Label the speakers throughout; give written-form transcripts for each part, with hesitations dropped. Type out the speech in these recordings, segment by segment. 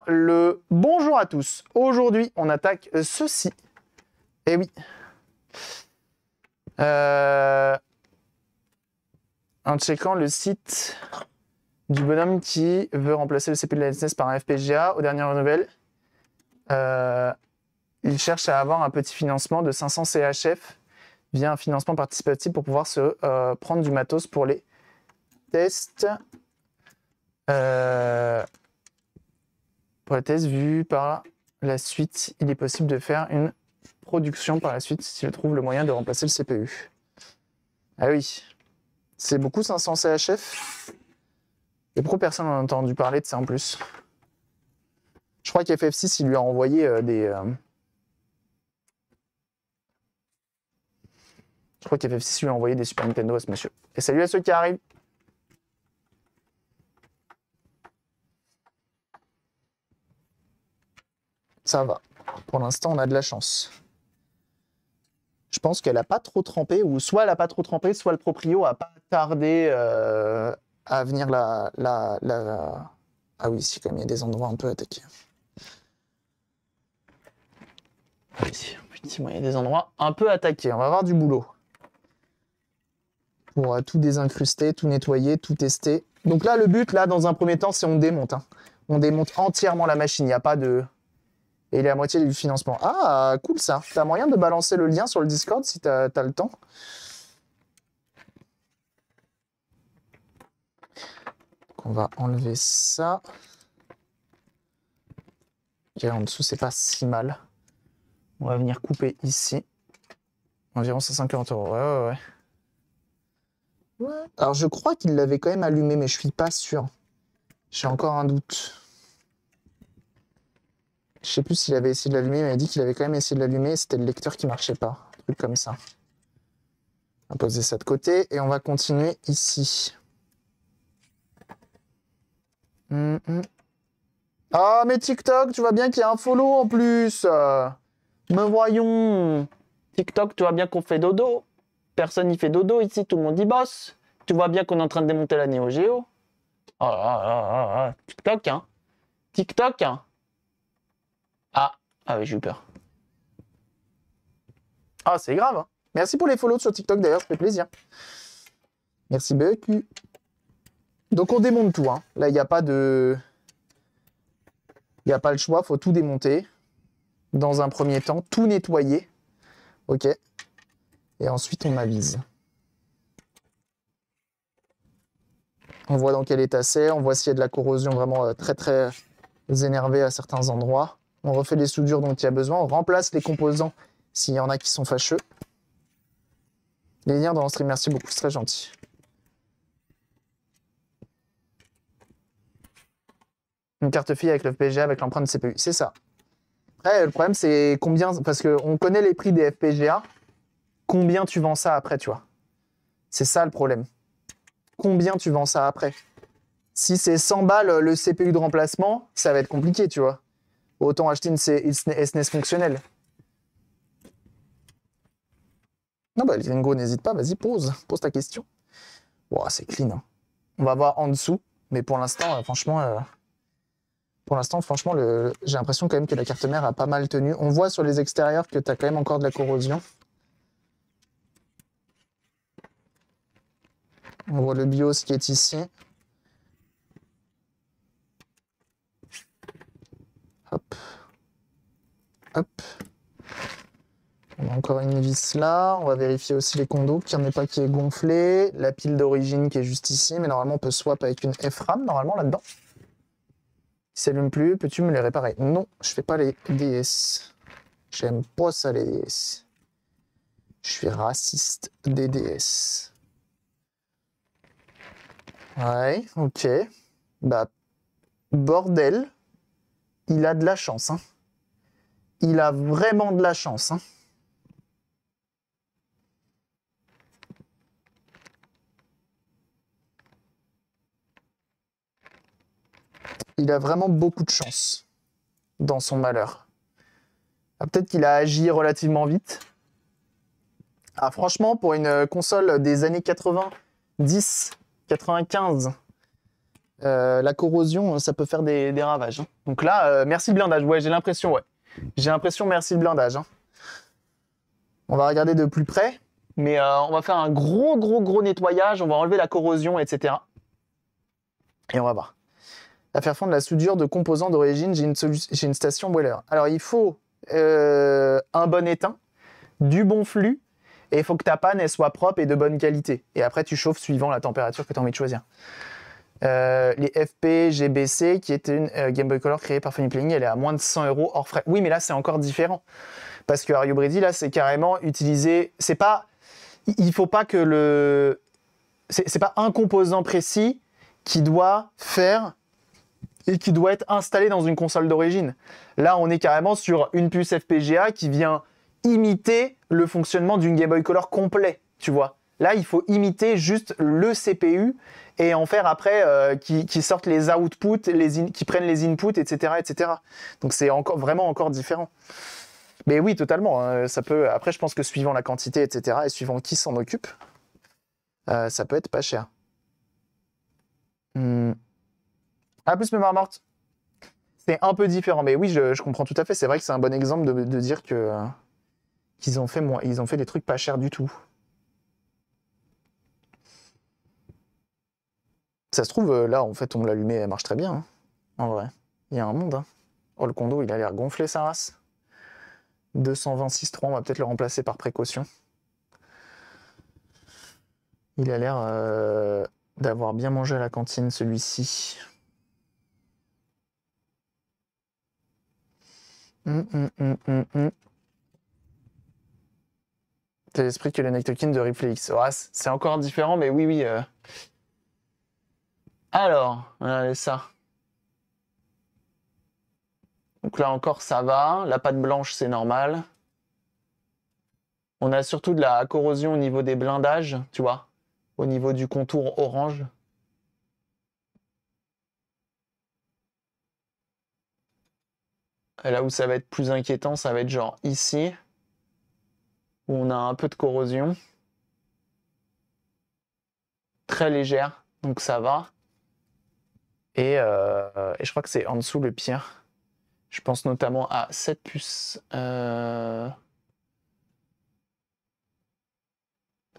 Speaker 1: le bonjour à tous. Aujourd'hui, on attaque ceci. Eh oui. En checkant le site du bonhomme qui veut remplacer le CPU de la SNES par un FPGA, aux dernières nouvelles, il cherche à avoir un petit financement de 500 CHF via un financement participatif pour pouvoir se prendre du matos pour les tests. Pour les tests vus par la suite, il est possible de faire une production par la suite s'il trouve le moyen de remplacer le CPU. Ah oui, c'est beaucoup 500 CHF. Et pourquoi personne n'a entendu parler de ça en plus? Je crois qu'FF6 il lui a envoyé des... Je crois qu'FF6 lui a envoyé des Super Nintendo à ce monsieur. Et salut à ceux qui arrivent. Ça va. Pour l'instant, on a de la chance. Je pense qu'elle n'a pas trop trempé, ou soit elle n'a pas trop trempé, soit le proprio n'a pas tardé à venir la... Ah oui, si, quand même, il y a des endroits un peu attaqués. Oui, effectivement, il y a des endroits un peu attaqués. On va avoir du boulot. Pour tout désincruster, tout nettoyer, tout tester. Donc là, le but, là, dans un premier temps, c'est on démonte. Hein. On démonte entièrement la machine. Il n'y a pas de... Et il est à moitié du financement. Ah, cool ça. T'as moyen de balancer le lien sur le Discord si t'as le temps. Donc on va enlever ça. Ok, en dessous, c'est pas si mal. On va venir couper ici. Environ 150 €. Ouais. Alors, je crois qu'il l'avait quand même allumé, mais je suis pas sûr. J'ai encore un doute. Je sais plus s'il avait essayé de l'allumer, mais il a dit qu'il avait quand même essayé de l'allumer. C'était le lecteur qui marchait pas. Un truc comme ça. On va poser ça de côté et on va continuer ici. Ah, mais TikTok, tu vois bien qu'il y a un follow en plus. Me voyons. TikTok, tu vois bien qu'on fait dodo. Personne n'y fait dodo ici, tout le monde y bosse. Tu vois bien qu'on est en train de démonter la Neo Geo. TikTok, hein. TikTok, hein. Ah oui, j'ai eu peur. Ah, c'est grave. Hein. Merci pour les follows sur TikTok d'ailleurs, ça fait plaisir. Merci beaucoup. Donc on démonte tout. Hein. Là, il n'y a pas de... Il n'y a pas le choix, il faut tout démonter. Dans un premier temps, tout nettoyer. Ok. Et ensuite, on avise. On voit dans quel état c'est. On voit s'il y a de la corrosion vraiment très très énervée à certains endroits. On refait les soudures dont il y a besoin. On remplace les composants s'il y en a qui sont fâcheux. Les liens dans le stream, merci beaucoup, c'est très gentil. Une carte fille avec le FPGA avec l'empreinte de CPU, c'est ça. Après, le problème, c'est combien... Parce qu'on connaît les prix des FPGA. Combien tu vends ça après, tu vois? C'est ça le problème. Combien tu vends ça après? Si c'est 100 balles le CPU de remplacement, ça va être compliqué, tu vois. Autant acheter une SNES fonctionnelle. Non, bah, Lingo, n'hésite pas, vas-y, pose ta question. Wow, c'est clean. Hein. On va voir en dessous, mais pour l'instant, franchement, j'ai l'impression quand même que la carte mère a pas mal tenu. On voit sur les extérieurs que tu as quand même encore de la corrosion. On voit le BIOS qui est ici. Hop. Hop. On a encore une vis là. On va vérifier aussi les condos, qu'il n'y en ait pas qui est gonflé. La pile d'origine qui est juste ici. Mais normalement, on peut swap avec une FRAM, normalement, là-dedans. Si ça s'allume plus, peux-tu me les réparer? Non, je fais pas les DS. J'aime pas ça, les DS. Je suis raciste des DS. Ouais, ok. Bah, bordel. Il a de la chance, hein. Il a vraiment de la chance, hein. Il a vraiment beaucoup de chance dans son malheur. Ah, peut-être qu'il a agi relativement vite. Ah, franchement, pour une console des années 90, 95, La corrosion, ça peut faire des ravages, hein. Donc là, merci le blindage. Ouais, j'ai l'impression, ouais. J'ai l'impression, merci le blindage, hein. On va regarder de plus près, mais on va faire un gros nettoyage. On va enlever la corrosion, etc. Et on va voir. À faire fondre la soudure de composants d'origine, j'ai une station boiler. Alors, il faut un bon étain, du bon flux, et il faut que ta panne elle soit propre et de bonne qualité. Et après, tu chauffes suivant la température que tu as envie de choisir. Les FP GBC, qui était une Game Boy Color créée par Funny Playing, elle est à moins de 100 € hors frais. Oui, mais là, c'est encore différent. Parce que Ario Brady, là, c'est carrément utilisé. C'est pas. Il faut pas que le. C'est pas un composant précis qui doit faire et qui doit être installé dans une console d'origine. Là, on est carrément sur une puce FPGA qui vient imiter le fonctionnement d'une Game Boy Color complet, tu vois. Là, il faut imiter juste le CPU et en faire après qui sortent les outputs, qui prennent les inputs, etc., etc. Donc c'est vraiment encore différent. Mais oui, totalement, hein, ça peut. Après, je pense que suivant la quantité, etc., et suivant qui s'en occupe, ça peut être pas cher. Ah, plus mémoire morte. C'est un peu différent, mais oui, je comprends tout à fait. C'est vrai que c'est un bon exemple de dire que qu'ils ont fait ils ont fait des trucs pas chers du tout. Ça se trouve, là, en fait, on l'a allumé, elle marche très bien, hein, en vrai. Il y a un monde, hein. Oh, le condo, il a l'air gonflé, sa race. 226.3, on va peut-être le remplacer par précaution. Il a l'air d'avoir bien mangé à la cantine, celui-ci. C'est l'esprit que le Nectokin de Replay X. Ouais, c'est encore différent, mais oui, oui. Alors, regardez ça. Donc là encore, ça va. La pâte blanche, c'est normal. On a surtout de la corrosion au niveau des blindages, tu vois, au niveau du contour orange. Et là où ça va être plus inquiétant, ça va être genre ici, où on a un peu de corrosion. Très légère, donc ça va. Et je crois que c'est en dessous le pire. Je pense notamment à cette puce.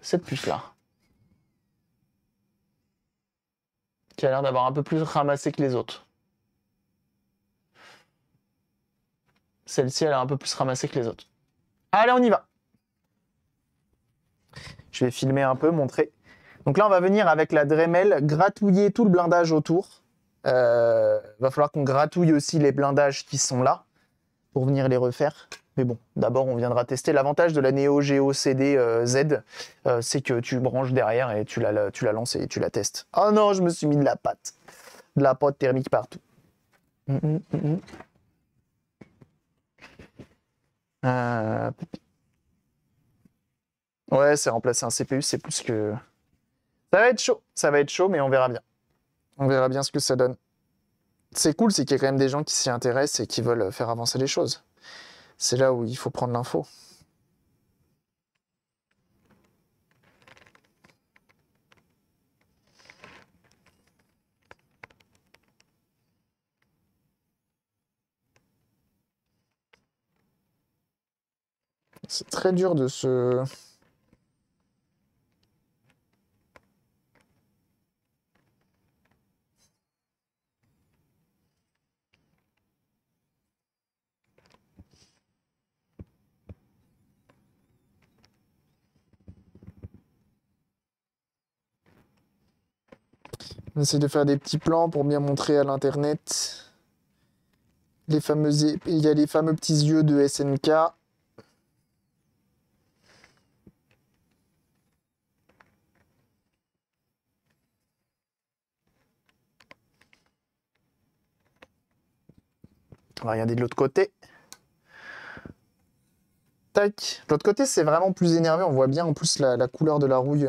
Speaker 1: Cette puce-là. Qui a l'air d'avoir un peu plus ramassé que les autres. Celle-ci, elle a un peu plus ramassé que les autres. Allez, on y va. Je vais filmer un peu, montrer. Donc là, on va venir avec la Dremel gratouiller tout le blindage autour. Va falloir qu'on gratouille aussi les blindages qui sont là pour venir les refaire. Mais bon, d'abord, on viendra tester. L'avantage de la Neo Geo CD Z, c'est que tu branches derrière et tu la lances et tu la testes. Oh non, je me suis mis de la pâte. De la pâte thermique partout. Ouais, c'est remplacer un CPU, c'est plus que... Ça va être chaud, mais on verra bien. On verra bien ce que ça donne. C'est cool, c'est qu'il y a quand même des gens qui s'y intéressent et qui veulent faire avancer les choses. C'est là où il faut prendre l'info. C'est très dur de se... On essaie de faire des petits plans pour bien montrer à l'internet. Il y a les fameux petits yeux de SNK. On va regarder de l'autre côté. Tac. De l'autre côté, c'est vraiment plus énervé. On voit bien en plus la couleur de la rouille.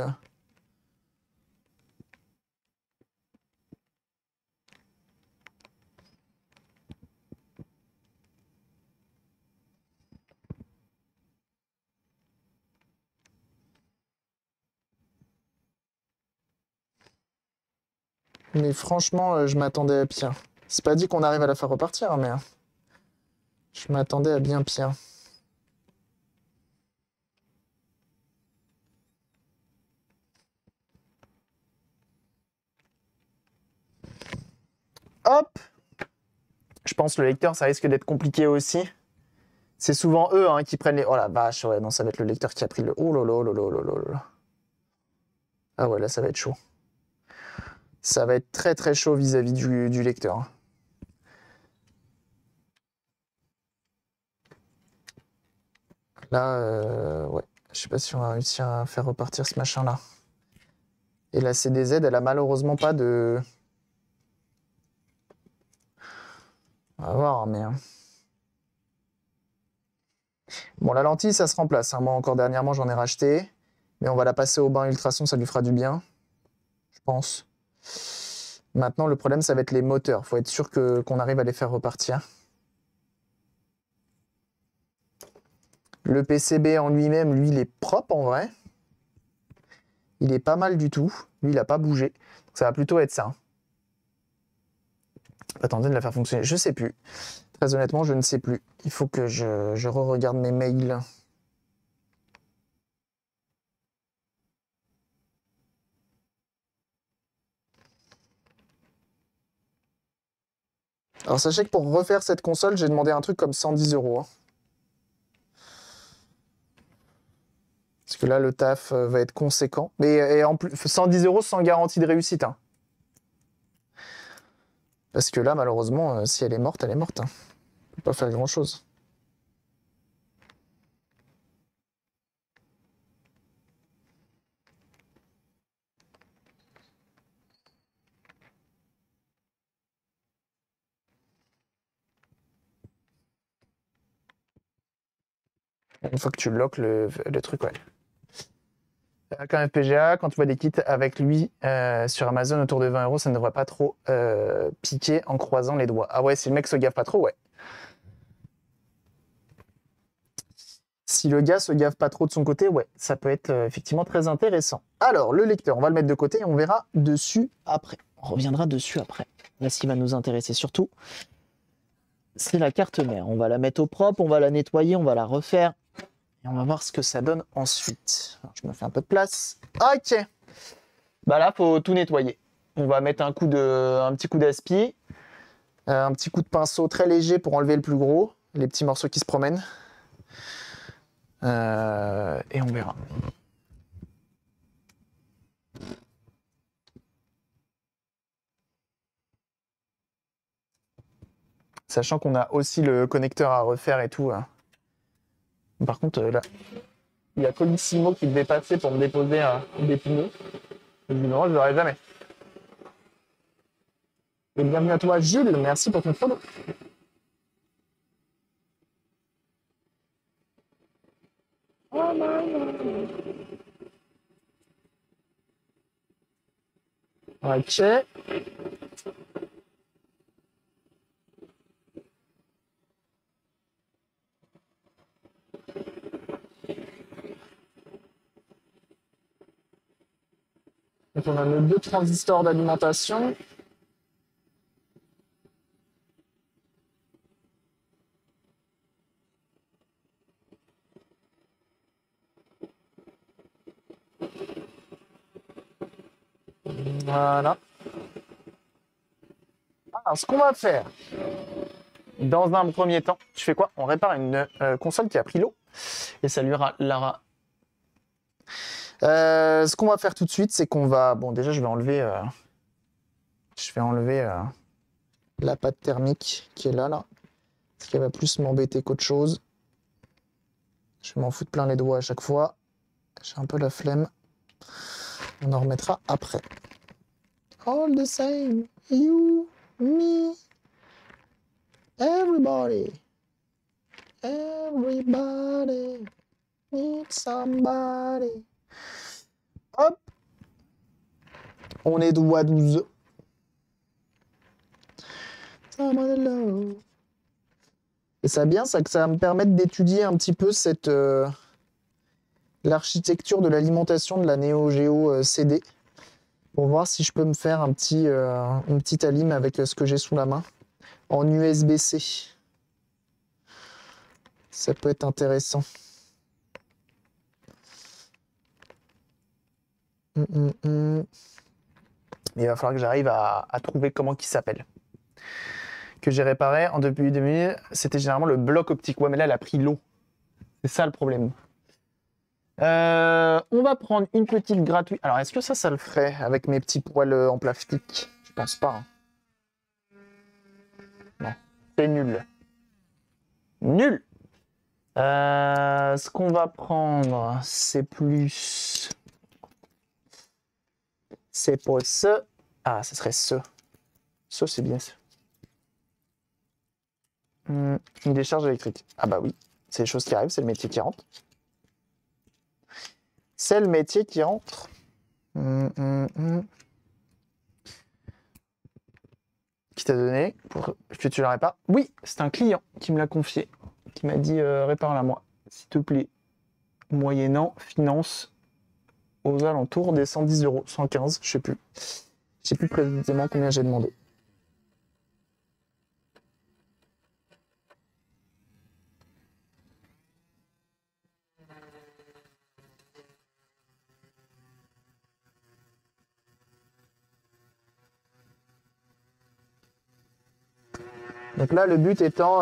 Speaker 1: Mais franchement, je m'attendais à pire. C'est pas dit qu'on arrive à la faire repartir, mais je m'attendais à bien pire. Hop! Je pense que le lecteur, ça risque d'être compliqué aussi. C'est souvent eux hein, qui prennent les... Oh la vache, ouais, non, ça va être le lecteur qui a pris le... Oh là là là là là là là. Ah ouais, là, ça va être chaud. Ça va être très très chaud vis-à-vis du lecteur. Là, ouais, je sais pas si on va réussir à faire repartir ce machin-là. Et la CDZ, elle a malheureusement pas de... On va voir, mais... Bon, la lentille, ça se remplace. Hein. Moi, encore dernièrement, j'en ai racheté. Mais on va la passer au bain ultrason, ça lui fera du bien. Je pense. Maintenant, le problème, ça va être les moteurs. Faut être sûr qu'on arrive à les faire repartir. Le PCB en lui-même, lui, il est propre en vrai. Il est pas mal du tout. Lui, il n'a pas bougé. Donc, ça va plutôt être ça. Attendez de la faire fonctionner. Je sais plus. Très honnêtement, je ne sais plus. Il faut que je re-regarde mes mails. Alors sachez que pour refaire cette console, j'ai demandé un truc comme 110 €. Hein. Parce que là, le taf va être conséquent. Mais et en plus, 110 € sans garantie de réussite. Hein. Parce que là, malheureusement, si elle est morte, elle est morte. Hein. On peut pas faire grand-chose. Une fois que tu lock le truc, ouais. Avec un FPGA, quand tu vois des kits avec lui sur Amazon autour de 20 €, ça ne devrait pas trop piquer en croisant les doigts. Ah ouais, si le mec se gaffe pas trop, ouais. Si le gars se gaffe pas trop de son côté, ouais, ça peut être effectivement très intéressant. Alors, le lecteur, on va le mettre de côté et on verra dessus après. On reviendra dessus après. Là, ce qui va nous intéresser surtout, c'est la carte mère. On va la mettre au propre, on va la nettoyer, on va la refaire. Et on va voir ce que ça donne ensuite. Alors, je me fais un peu de place. Ok. Bah là, faut tout nettoyer. On va mettre un petit coup d'aspi, un petit coup de pinceau très léger pour enlever le plus gros, les petits morceaux qui se promènent. Et on verra. Sachant qu'on a aussi le connecteur à refaire et tout. Hein. Par contre, là, il y a Colissimo qui devait passer pour me déposer des pneus. Je lui dis non, je ne l'aurai jamais. Et bienvenue à toi, Jules. Merci pour ton follow. Oh non. Ok. Donc on a nos 2 transistors d'alimentation. Voilà. Alors, ce qu'on va faire, dans un premier temps, tu fais quoi? On répare une console qui a pris l'eau. Et ça lui aura... ce qu'on va faire tout de suite, c'est qu'on va... Bon, déjà, je vais enlever la pâte thermique qui est là. Parce qu'elle va plus m'embêter qu'autre chose. Je m'en fous de plein les doigts à chaque fois. J'ai un peu la flemme. On en remettra après. All the same. You, me, everybody. Everybody needs somebody. Hop. On est doigt 12. Et ça bien, ça va me permettre d'étudier un petit peu l'architecture de l'alimentation de la Neo Geo CD. Pour voir si je peux me faire un petit, une petite alim avec ce que j'ai sous la main. En USB-C. Ça peut être intéressant. Mais il va falloir que j'arrive à trouver comment il s'appelle. Que j'ai réparé en depuis 2000, c'était généralement le bloc optique. Ouais, mais là, elle a pris l'eau. C'est ça le problème. On va prendre une petite gratuite. Alors, est-ce que ça le ferait avec mes petits poils en plastique? Je pense pas. Hein. Non, c'est nul. Nul. Ce qu'on va prendre, c'est plus... C'est pas ce. Ah, ce serait ce. Ce, c'est bien ça. Une décharge électrique. Ah bah oui, c'est les choses qui arrivent, c'est le métier qui rentre. C'est le métier qui rentre. Qui t'a donné pour que tu la répares? Oui, c'est un client qui me l'a confié, qui m'a dit répare-la moi, s'il te plaît. Moyennant finance aux alentours des 110 euros, 115, je sais plus. Je sais plus précisément combien j'ai demandé. Donc là, le but étant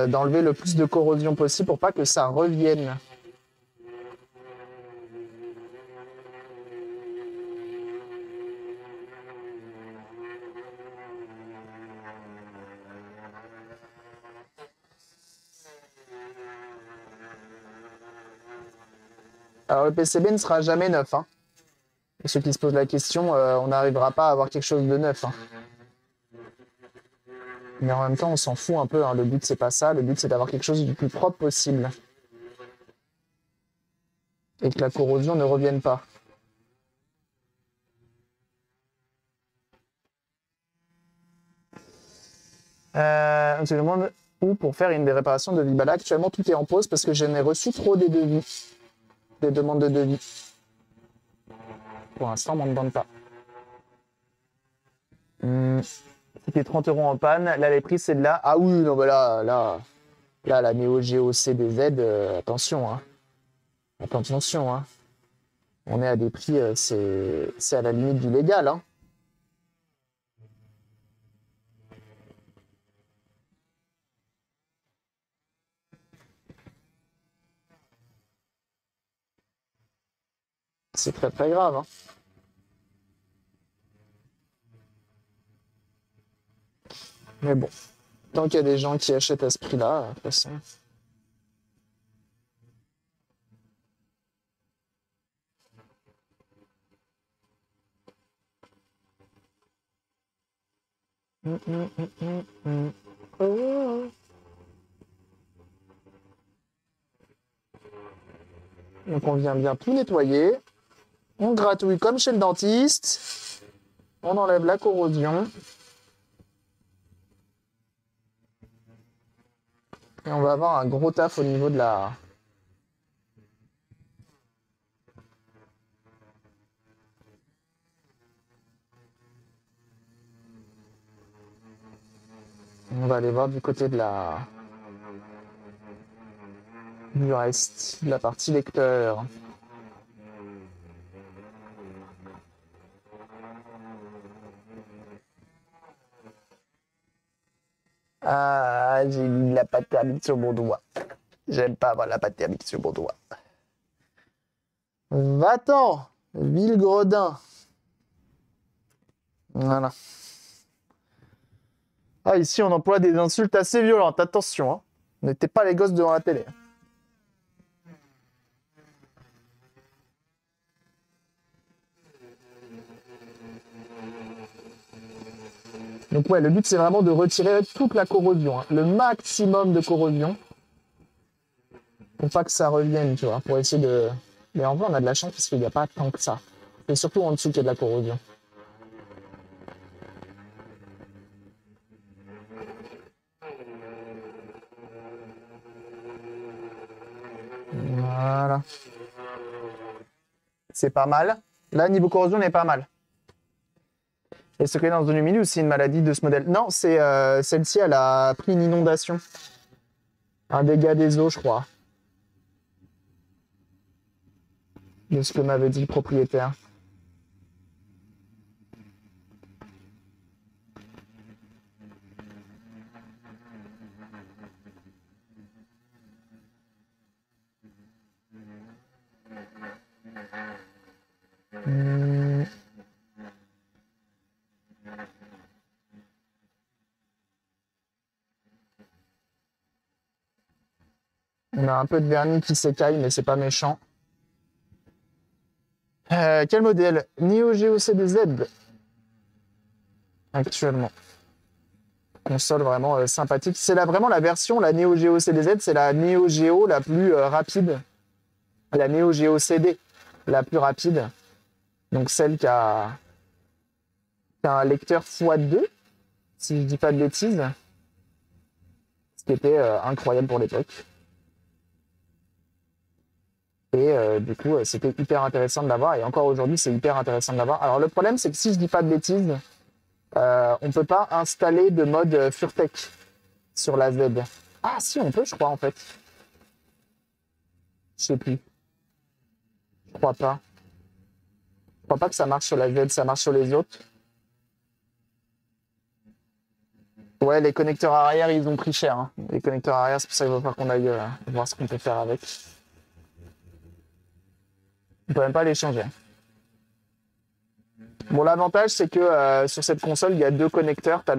Speaker 1: d'enlever le plus de corrosion possible pour pas que ça revienne. Alors le PCB ne sera jamais neuf. Hein. Et ceux qui se posent la question, on n'arrivera pas à avoir quelque chose de neuf. Hein. Mais en même temps, on s'en fout un peu. Hein. Le but, c'est pas ça. Le but, c'est d'avoir quelque chose du plus propre possible. Et que la corrosion ne revienne pas. On se demande où pour faire une des réparations de Vibala. Actuellement, tout est en pause parce que je n'ai reçu trop des devis. Des demandes de devis. Pour l'instant, on ne me demande pas. C'était 30 euros en panne. Là, les prix, c'est de là. Ah oui, non, bah là, la Neo Geo CDZ, attention. Hein. Attention. Hein. On est à des prix, c'est à la limite du légal. Hein. C'est très très grave. Hein. Mais bon, tant qu'il y a des gens qui achètent à ce prix-là, de toute façon. Oh. Donc on vient bien tout nettoyer. On gratouille comme chez le dentiste. On enlève la corrosion. Et on va avoir un gros taf au niveau de la... On va aller voir du côté de la... du reste, de la partie lecteur. Ah, j'ai mis la pâte thermique sur mon doigt. J'aime pas avoir la pâte thermique sur mon doigt. Va-t'en, Villegredin. Voilà. Ah, ici, on emploie des insultes assez violentes. Attention, hein. N'étez pas les gosses devant la télé. Donc ouais, le but, c'est vraiment de retirer toute la corrosion. Hein. Le maximum de corrosion. Pour pas que ça revienne, tu vois. Pour essayer de... Mais en vrai, on a de la chance parce qu'il n'y a pas tant que ça. Et surtout en dessous qu'il y a de la corrosion. Voilà. C'est pas mal. Là, niveau corrosion, on est pas mal. Et secret dans zone humide ou c'est une maladie de ce modèle? Non, c'est celle-ci, elle a pris une inondation. Un dégât des eaux, je crois. De ce que m'avait dit le propriétaire. On a un peu de vernis qui s'écaille, mais c'est pas méchant. Quel modèle? Neo Geo CDZ. Actuellement. Console vraiment sympathique. C'est vraiment la version, la Neo Geo CDZ, c'est la Neo Geo la plus rapide. La Neo Geo CD la plus rapide. Donc celle qui a un lecteur x2, si je dis pas de bêtises. Ce qui était incroyable pour l'époque. Et du coup, c'était hyper intéressant de l'avoir. Et encore aujourd'hui, c'est hyper intéressant de l'avoir. Alors le problème, c'est que si je dis pas de bêtises, on ne peut pas installer de mode FurTech sur la Z. Ah si, on peut, je crois, en fait. Je sais plus. Je crois pas. Je crois pas que ça marche sur la Z, ça marche sur les autres. Ouais, les connecteurs arrière, ils ont pris cher. Hein. Les connecteurs arrière, c'est pour ça qu'il va falloir qu'on aille voir ce qu'on peut faire avec. On peut même pas les changer. Bon, l'avantage, c'est que sur cette console, il y a deux connecteurs. Tu as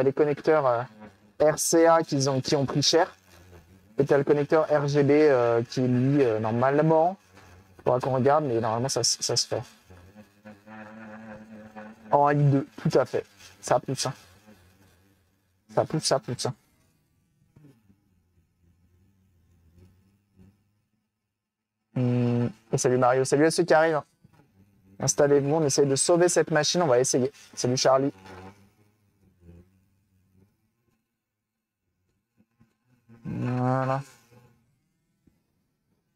Speaker 1: les connecteurs RCA qui ont pris cher. Et tu as le connecteur RGB qui, lui, normalement, il faudra qu'on regarde, mais normalement, ça se fait. En I2, tout à fait. Ça pousse. Hein. Ça pousse, ça pousse. Et salut Mario, salut à ceux qui arrivent. Installez-vous, on essaye de sauver cette machine, on va essayer. Salut Charlie. Voilà.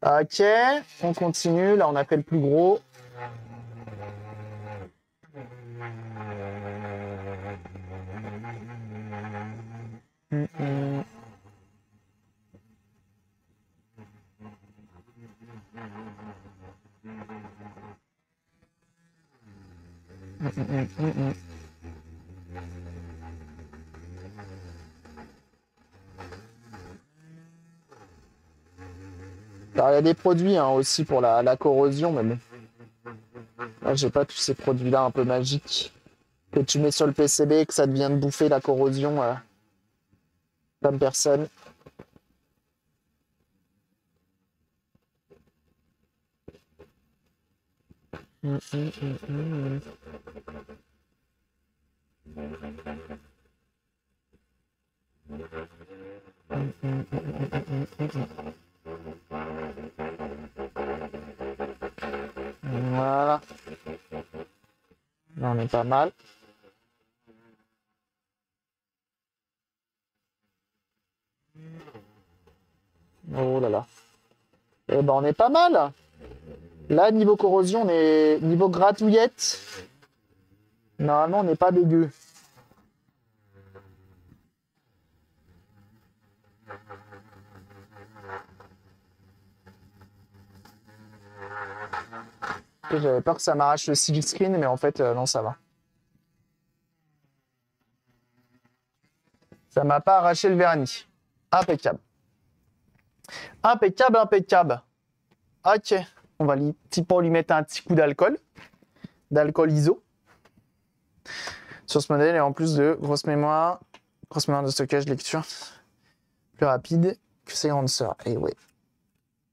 Speaker 1: Ok, on continue. Là, on a fait le plus gros. Alors, il y a des produits hein, aussi pour la corrosion, mais bon. Là, j'ai pas tous ces produits-là un peu magiques que tu mets sur le PCB et que ça devient de bouffer la corrosion comme personne. Voilà. Là, on est pas mal. Oh là là. Eh ben, on est pas mal. Là, niveau corrosion, niveau gratouillette. Normalement, on n'est pas dégueu. J'avais peur que ça m'arrache le silk screen, mais en fait, non, ça va. Ça m'a pas arraché le vernis. Impeccable. Impeccable, impeccable. Ok. On va lui mettre un petit coup d'alcool. D'alcool ISO. Sur ce modèle, et en plus de grosse mémoire de stockage, lecture. Plus rapide que ses grandes sœurs. Et ouais.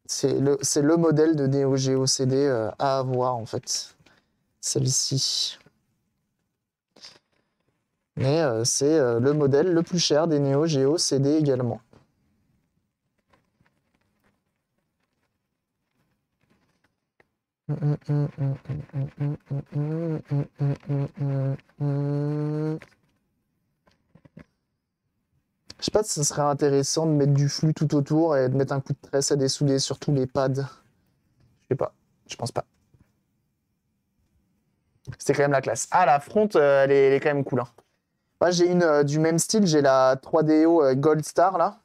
Speaker 1: C'est le modèle de Neo Geo CD à avoir, en fait. Celle-ci. Mais c'est le modèle le plus cher des Neo Geo CD également. Je sais pas si ce serait intéressant de mettre du flux tout autour et de mettre un coup de tresse à dessouder sur tous les pads. Je sais pas, je pense pas. C'était quand même la classe. Ah, la front, elle est quand même cool. Hein. Moi, j'ai une du même style. J'ai la 3DO Gold Star, là,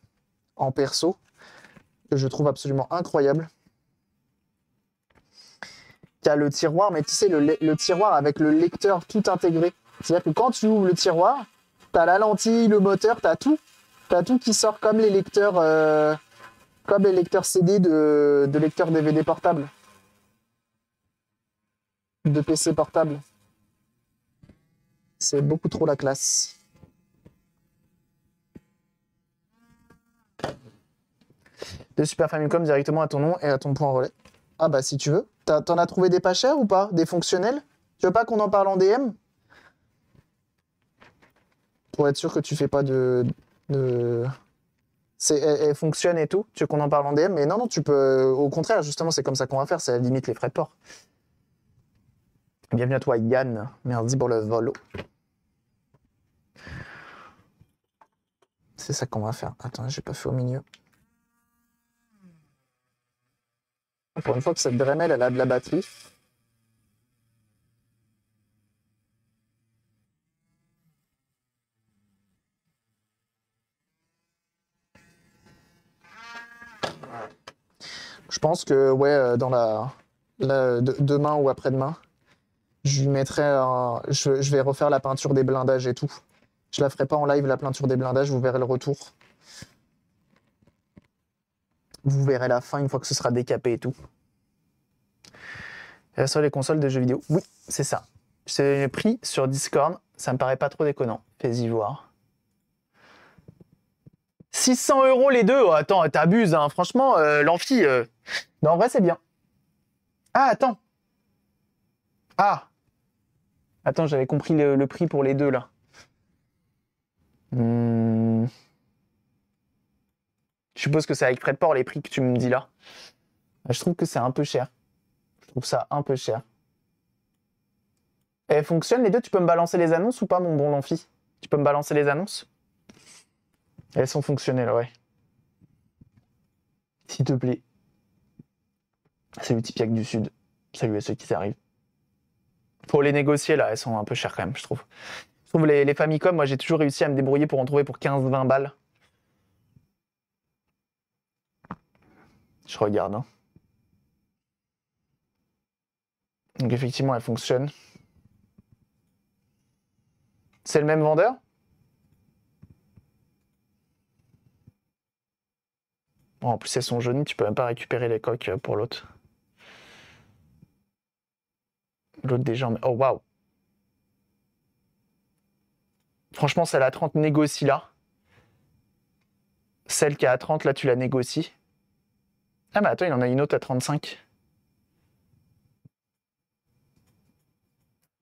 Speaker 1: en perso, que je trouve absolument incroyable. Qui a le tiroir, mais tu sais, le tiroir avec le lecteur tout intégré. C'est-à-dire que quand tu ouvres le tiroir, t'as la lentille, le moteur, t'as tout. T'as tout qui sort comme les lecteurs CD de lecteurs DVD portables. De PC portable. C'est beaucoup trop la classe. De Super Famicom directement à ton nom et à ton point relais. Ah bah si tu veux. T'en as trouvé des pas chers ou pas? Des fonctionnels? Tu veux pas qu'on en parle en DM? Pour être sûr que tu fais pas de... Elle fonctionne et tout. Tu veux qu'on en parle en DM? Mais non, non, tu peux... Au contraire, justement, c'est comme ça qu'on va faire. Ça limite les frais de port. Bienvenue à toi, Yann. Merci pour le volo. C'est ça qu'on va faire. Attends, j'ai pas fait au milieu. Pour une fois que cette Dremel, elle a de la batterie. Je pense que, ouais, dans demain ou après-demain, je lui mettrai je vais refaire la peinture des blindages et tout. Je la ferai pas en live, la peinture des blindages, vous verrez le retour. Vous verrez la fin une fois que ce sera décapé et tout. Et sur les consoles de jeux vidéo. Oui, c'est ça. C'est pris sur Discord, ça me paraît pas trop déconnant. Fais-y voir. 600 € les deux. Oh, attends, t'abuses, hein. Franchement, l'amphi. Non, en vrai, c'est bien. Ah, attends. Ah. Attends, j'avais compris le prix pour les deux, là. Je suppose que c'est avec frais de port, les prix que tu me dis là. Je trouve que c'est un peu cher. Je trouve ça un peu cher. Elles fonctionnent les deux? Tu peux me balancer les annonces ou pas, mon bon Lamphi? Tu peux me balancer les annonces? Elles sont fonctionnelles, ouais. S'il te plaît. Salut Tipiac du Sud. Salut à ceux qui arrivent. Faut les négocier là, elles sont un peu chères quand même, je trouve. Je trouve les Famicom, moi j'ai toujours réussi à me débrouiller pour en trouver pour 15-20 balles. Je regarde. Hein. Donc effectivement, elles fonctionnent. C'est le même vendeur? Oh, en plus, elles sont jaunies, tu peux même pas récupérer les coques pour l'autre. L'autre déjà... Oh, waouh! Franchement, celle à 30 négocie là. Celle qui est à 30, là, tu la négocies. Ah, mais attends, il en a une autre à 35.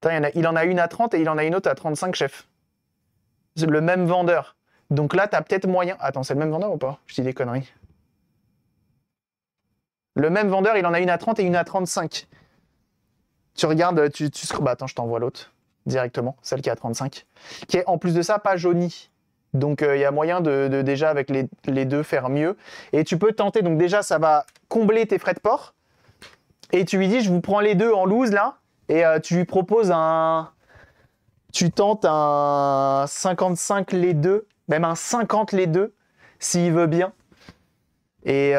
Speaker 1: Attends, il en a une à 30 et il en a une autre à 35, chef. C'est le même vendeur. Donc là, t'as peut-être moyen... Attends, c'est le même vendeur ou pas? Je dis des conneries. Le même vendeur, il en a une à 30 et une à 35. Tu regardes, bah attends, je t'envoie l'autre directement, celle qui est à 35. Qui est en plus de ça pas jaunie. Donc il y a moyen de déjà avec les deux faire mieux. Et tu peux tenter, donc déjà ça va combler tes frais de port. Et tu lui dis, je vous prends les deux en loose là. Et tu lui proposes un... Tu tentes un 55 les deux, même un 50 les deux, s'il veut bien. Et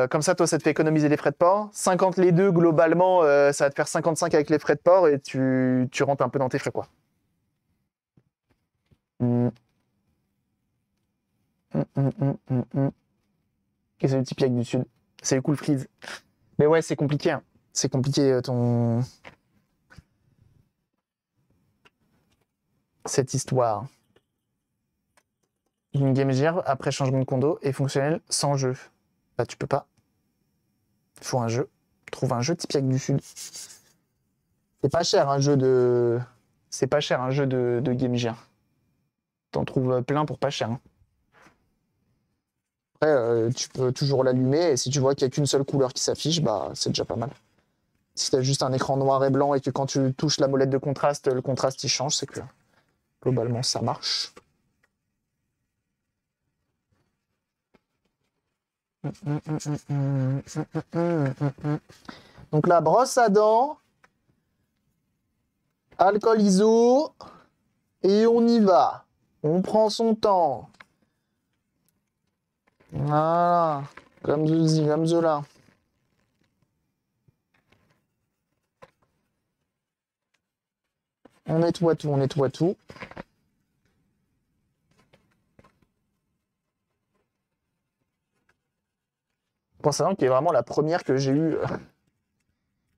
Speaker 1: comme ça, toi, ça te fait économiser les frais de port. 50 les deux, globalement, ça va te faire 55 avec les frais de port et tu rentres un peu dans tes frais, quoi. Et c'est le petit piège du Sud. C'est le cool freeze. Mais ouais, c'est compliqué. Hein. C'est compliqué, cette histoire. Une Game Gear, après changement de condo, est fonctionnelle sans jeu. Bah, tu peux pas. Il faut un jeu. Trouve un jeu Tipiac du Sud. C'est pas cher un jeu de. C'est pas cher un jeu de Game Gear. T'en trouves plein pour pas cher. Hein. Après, tu peux toujours l'allumer et si tu vois qu'il n'y a qu'une seule couleur qui s'affiche, bah c'est déjà pas mal. Si t'as juste un écran noir et blanc et que quand tu touches la molette de contraste, le contraste il change, c'est que globalement ça marche. Donc la brosse à dents. Alcool ISO. Et on y va. On prend son temps. Voilà. Comme ceci, comme cela. On nettoie tout, on nettoie tout. Brosse à dents qui est vraiment la première que j'ai eue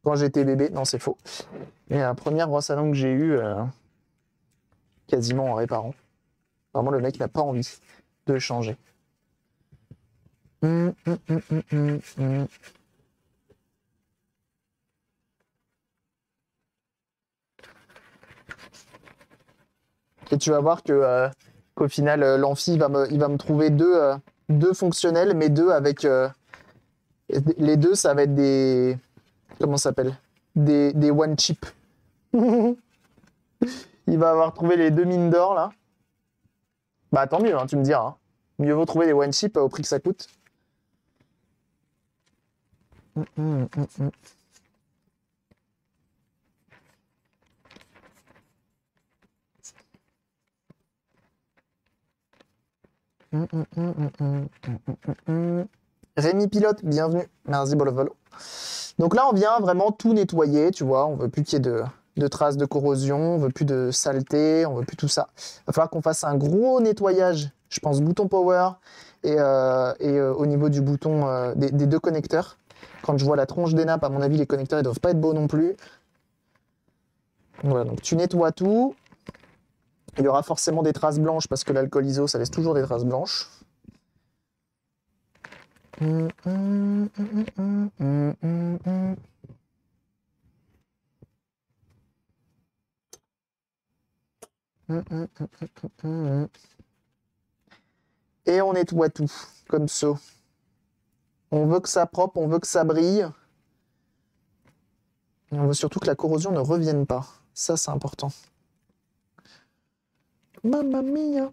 Speaker 1: quand j'étais bébé. Non, c'est faux. Mais la première brosse à dents que j'ai eue quasiment en réparant. Vraiment, le mec n'a pas envie de changer. Et tu vas voir que qu'au final, l'amphi, il va me trouver deux fonctionnels, mais deux avec... les deux, ça va être des... Comment ça s'appelle? Des one chip. Il va avoir trouvé les deux mines d'or, là. Bah, tant mieux, hein, tu me diras. Hein. Mieux vaut trouver des one chip au prix que ça coûte. Rémi Pilote, bienvenue. Merci Bolovolo. Donc là, on vient vraiment tout nettoyer, tu vois. On veut plus qu'il y ait de traces de corrosion, on veut plus de saleté, on veut plus tout ça. Il va falloir qu'on fasse un gros nettoyage, je pense, bouton power et au niveau du bouton des deux connecteurs. Quand je vois la tronche des nappes, à mon avis, les connecteurs ne doivent pas être beaux non plus. Voilà, donc tu nettoies tout. Il y aura forcément des traces blanches parce que l'alcool ISO, ça laisse toujours des traces blanches. Et on nettoie tout, comme ça. On veut que ça propre, on veut que ça brille. Et on veut surtout que la corrosion ne revienne pas. Ça, c'est important. Mamma mia!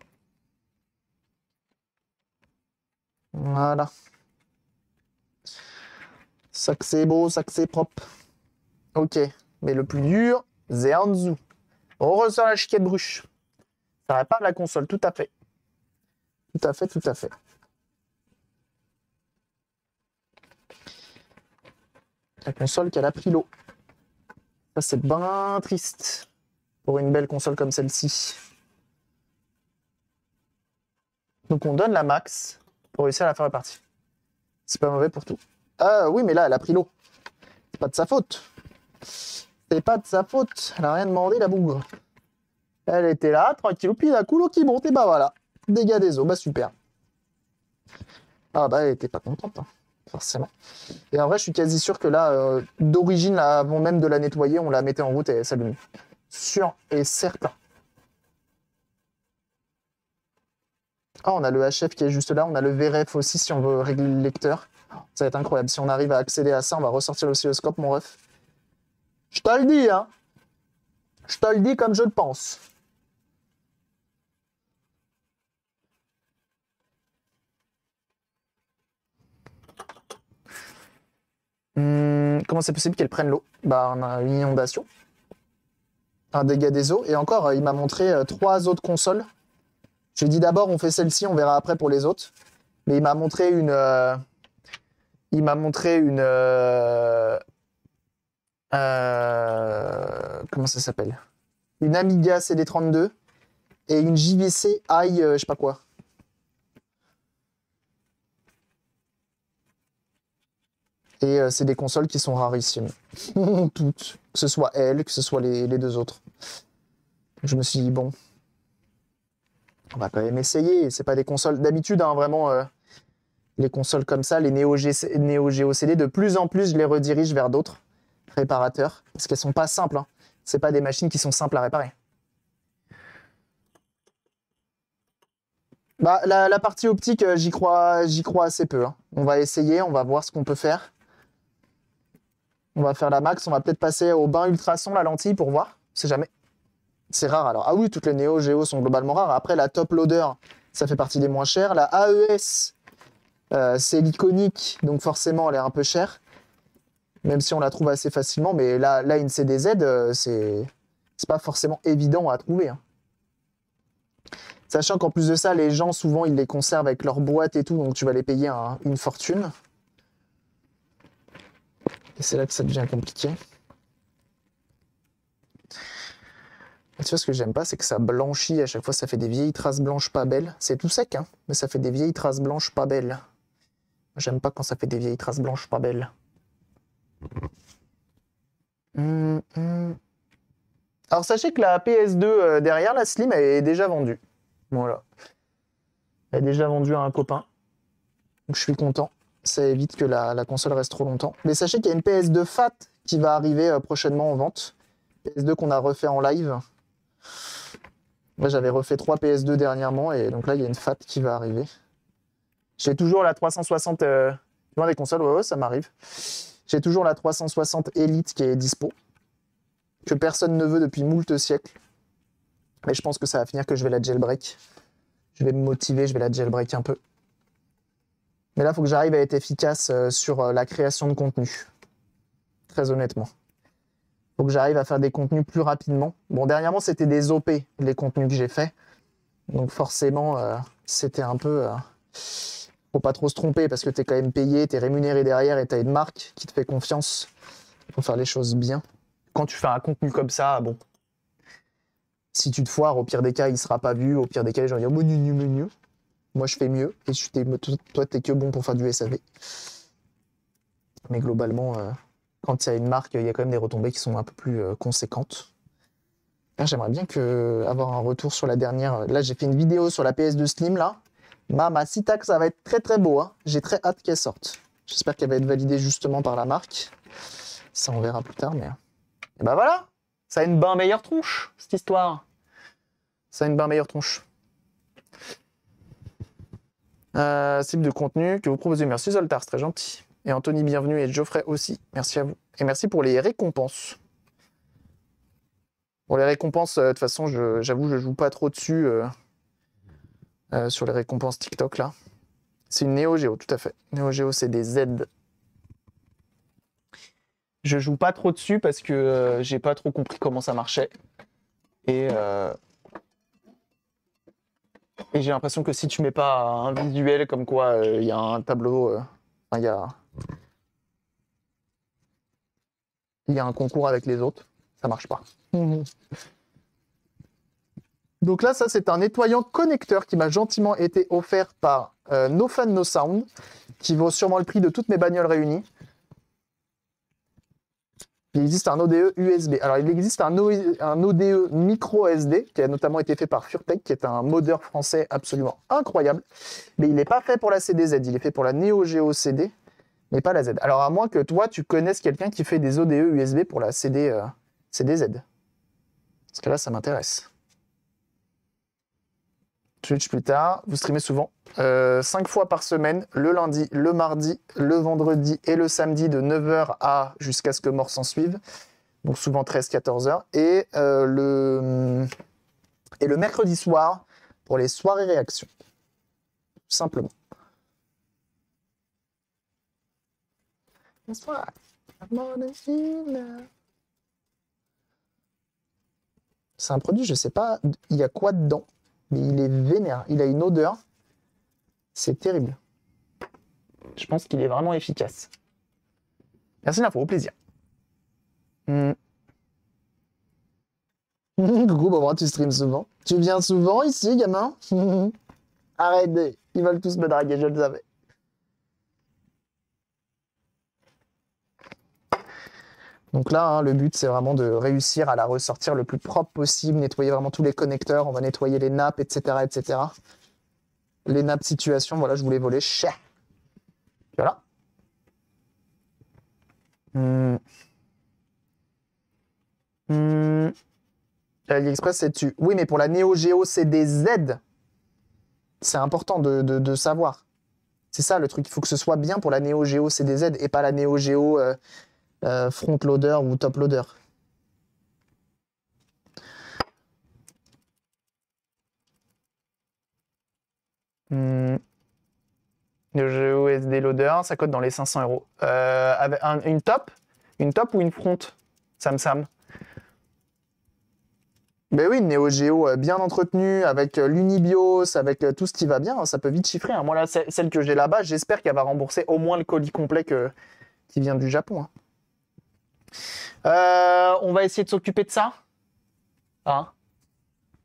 Speaker 1: Voilà. Ça que c'est beau, ça que c'est propre. Ok, mais le plus dur, c'est en dessous. On ressort la chiquette bruche. Ça répare la console, tout à fait. Tout à fait, tout à fait. La console qu'elle a pris l'eau. Ça, c'est bien triste pour une belle console comme celle-ci. Donc, on donne la max pour réussir à la faire répartir. C'est pas mauvais pour tout. Ah oui, mais là, elle a pris l'eau. C'est pas de sa faute. C'est pas de sa faute. Elle a rien demandé, la bougre. Elle était là, tranquille. Puis d'un coup, l'eau qui monte, et bah voilà. Dégâts des eaux, bah super. Ah bah, elle était pas contente, hein, forcément. Et en vrai, je suis quasi sûr que là, d'origine, avant même de la nettoyer, on la mettait en route et elle s'allume. Sûr et certain. Ah, on a le HF qui est juste là. On a le VRF aussi si on veut régler le lecteur. Ça va être incroyable. Si on arrive à accéder à ça, on va ressortir l'oscilloscope, mon ref. Je te le dis, hein. Je te le dis comme je le pense. Comment c'est possible qu'elle prenne l'eau? Bah, on a une inondation. Un dégât des eaux. Et encore, il m'a montré 3 autres consoles. Je lui ai dit d'abord, on fait celle-ci, on verra après pour les autres. Mais il m'a montré une... il m'a montré une... comment ça s'appelle? Une Amiga CD32 et une JVC i, je sais pas quoi. Et c'est des consoles qui sont rarissimes. Toutes. Que ce soit elle, que ce soit les deux autres. Je me suis dit, bon, on va quand même essayer. C'est pas des consoles... D'habitude, hein, vraiment, les consoles comme ça, les Neo Geo CD, de plus en plus, je les redirige vers d'autres réparateurs. Parce qu'elles sont pas simples. Hein. C'est pas des machines qui sont simples à réparer. Bah, la partie optique, j'y crois assez peu. Hein. On va essayer, on va voir ce qu'on peut faire. On va faire la max, on va peut-être passer au bain ultrason, la lentille, pour voir. C'est jamais. C'est rare alors. Ah oui, toutes les Neo Geo sont globalement rares. Après, la top loader, ça fait partie des moins chères. La AES, c'est l'iconique, donc forcément, elle est un peu chère. Même si on la trouve assez facilement. Mais là une CDZ, c'est pas forcément évident à trouver. Hein. Sachant qu'en plus de ça, les gens, souvent, ils les conservent avec leur boîte et tout, donc tu vas les payer une fortune. Et c'est là que ça devient compliqué. Et tu vois, ce que j'aime pas, c'est que ça blanchit. À chaque fois, ça fait des vieilles traces blanches pas belles. C'est tout sec, hein, mais ça fait des vieilles traces blanches pas belles. J'aime pas quand ça fait des vieilles traces blanches pas belles. Alors, sachez que la PS2 derrière, la Slim, elle est déjà vendue. Voilà. Elle est déjà vendue à un copain. Donc, je suis content. Ça évite que la console reste trop longtemps. Mais sachez qu'il y a une PS2 Fat qui va arriver prochainement en vente. PS2 qu'on a refait en live. Moi, j'avais refait 3 PS2 dernièrement et donc là, il y a une Fat qui va arriver. J'ai toujours la 360... Tu vois, les consoles, ouais, ça m'arrive. J'ai toujours la 360 Elite qui est dispo. Que personne ne veut depuis moult siècles. Mais je pense que ça va finir que je vais la jailbreak. Je vais me motiver, je vais la jailbreak un peu. Mais là, il faut que j'arrive à être efficace sur la création de contenu. Très honnêtement. Il faut que j'arrive à faire des contenus plus rapidement. Bon, dernièrement, c'était des OP, les contenus que j'ai faits. Donc forcément, c'était un peu... Faut pas trop se tromper parce que tu es quand même payé, tu es rémunéré derrière et tu as une marque qui te fait confiance. Il faut faire les choses bien. Quand tu fais un contenu comme ça, bon... Si tu te foires, au pire des cas, il sera pas vu. Au pire des cas, les gens vont dire « Moi, je fais mieux. Et toi, t'es que bon pour faire du SAV. » Mais globalement, quand il y a une marque, il y a quand même des retombées qui sont un peu plus conséquentes. J'aimerais bien avoir un retour sur la dernière. Là, j'ai fait une vidéo sur la PS2 Slim, là. Mamacita, que ça va être très très beau. Hein. J'ai très hâte qu'elle sorte. J'espère qu'elle va être validée justement par la marque. Ça, on verra plus tard, mais... Et ben voilà, ça a une bien meilleure tronche, cette histoire. Ça a une bien meilleure tronche. Cible de contenu que vous proposez. Merci Zoltar, c'est très gentil. Et Anthony, bienvenue. Et Geoffrey aussi. Merci à vous. Et merci pour les récompenses. Pour les récompenses, de toute façon, j'avoue, je joue pas trop dessus sur les récompenses TikTok, là. C'est une Neo Geo, tout à fait. Neo Geo, c'est des Z. Je joue pas trop dessus parce que j'ai pas trop compris comment ça marchait. Et j'ai l'impression que si tu mets pas un visuel comme quoi il y a un tableau, il y a un concours avec les autres, ça marche pas. Donc là, ça, c'est un nettoyant connecteur qui m'a gentiment été offert par No Fun No Sound, qui vaut sûrement le prix de toutes mes bagnoles réunies. Il existe un ODE USB. Alors, il existe un ODE micro SD, qui a notamment été fait par Furtech, qui est un modeur français absolument incroyable. Mais il n'est pas fait pour la CDZ, il est fait pour la Neo Geo CD, mais pas la Z. Alors, à moins que toi, tu connaisses quelqu'un qui fait des ODE USB pour la CDZ. Parce que là, ça m'intéresse. Twitch plus tard, vous streamez souvent 5 fois par semaine, le lundi, le mardi, le vendredi et le samedi de 9h à jusqu'à ce que mort s'en suive. Donc souvent 13-14h. Et le mercredi soir pour les soirées réactions. Simplement. C'est un produit, je sais pas, il y a quoi dedans, mais il est vénère. Il a une odeur. C'est terrible. Je pense qu'il est vraiment efficace. Merci l'info, au plaisir. Coucou, Bobra, tu streams souvent. Tu viens souvent ici, gamin? Arrête, ils veulent tous me draguer, je le savais. Donc là, hein, le but, c'est vraiment de réussir à la ressortir le plus propre possible, nettoyer vraiment tous les connecteurs, on va nettoyer les nappes, etc., etc. Les nappes situation, voilà, je voulais voler cher. Voilà. AliExpress, c'est tu. Oui, mais pour la Neo Geo, c'est des Z. C'est important de savoir. C'est ça le truc. Il faut que ce soit bien pour la Neo Geo CDZ et pas la Neo Geo front loader ou top loader. Neo Geo SD loader, ça coûte dans les 500 €. Avec une top ou une front, Sam. Ben oui, une Neo Geo bien entretenue, avec l'Unibios, avec tout ce qui va bien, hein, ça peut vite chiffrer, hein. Moi, là, celle que j'ai là-bas, j'espère qu'elle va rembourser au moins le colis complet qui vient du Japon, hein. On va essayer de s'occuper de ça. Hein,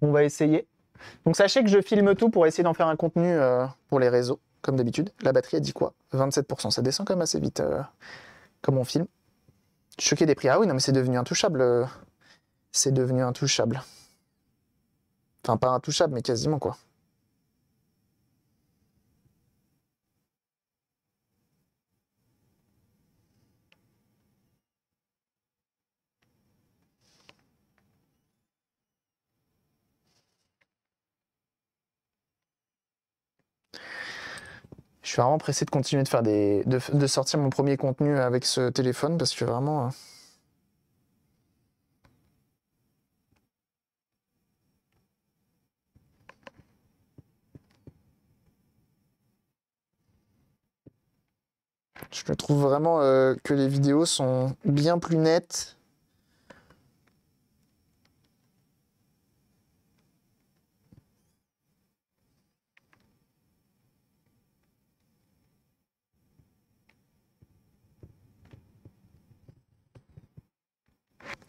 Speaker 1: on va essayer. Donc sachez que je filme tout pour essayer d'en faire un contenu pour les réseaux, comme d'habitude. La batterie, elle dit quoi? 27%. Ça descend quand même assez vite, comme on filme. Choqué des prix. Ah oui, non, mais c'est devenu intouchable. C'est devenu intouchable. Enfin, pas intouchable, mais quasiment, quoi. Je suis vraiment pressé de continuer de faire de sortir mon premier contenu avec ce téléphone, parce que vraiment... je trouve vraiment que les vidéos sont bien plus nettes.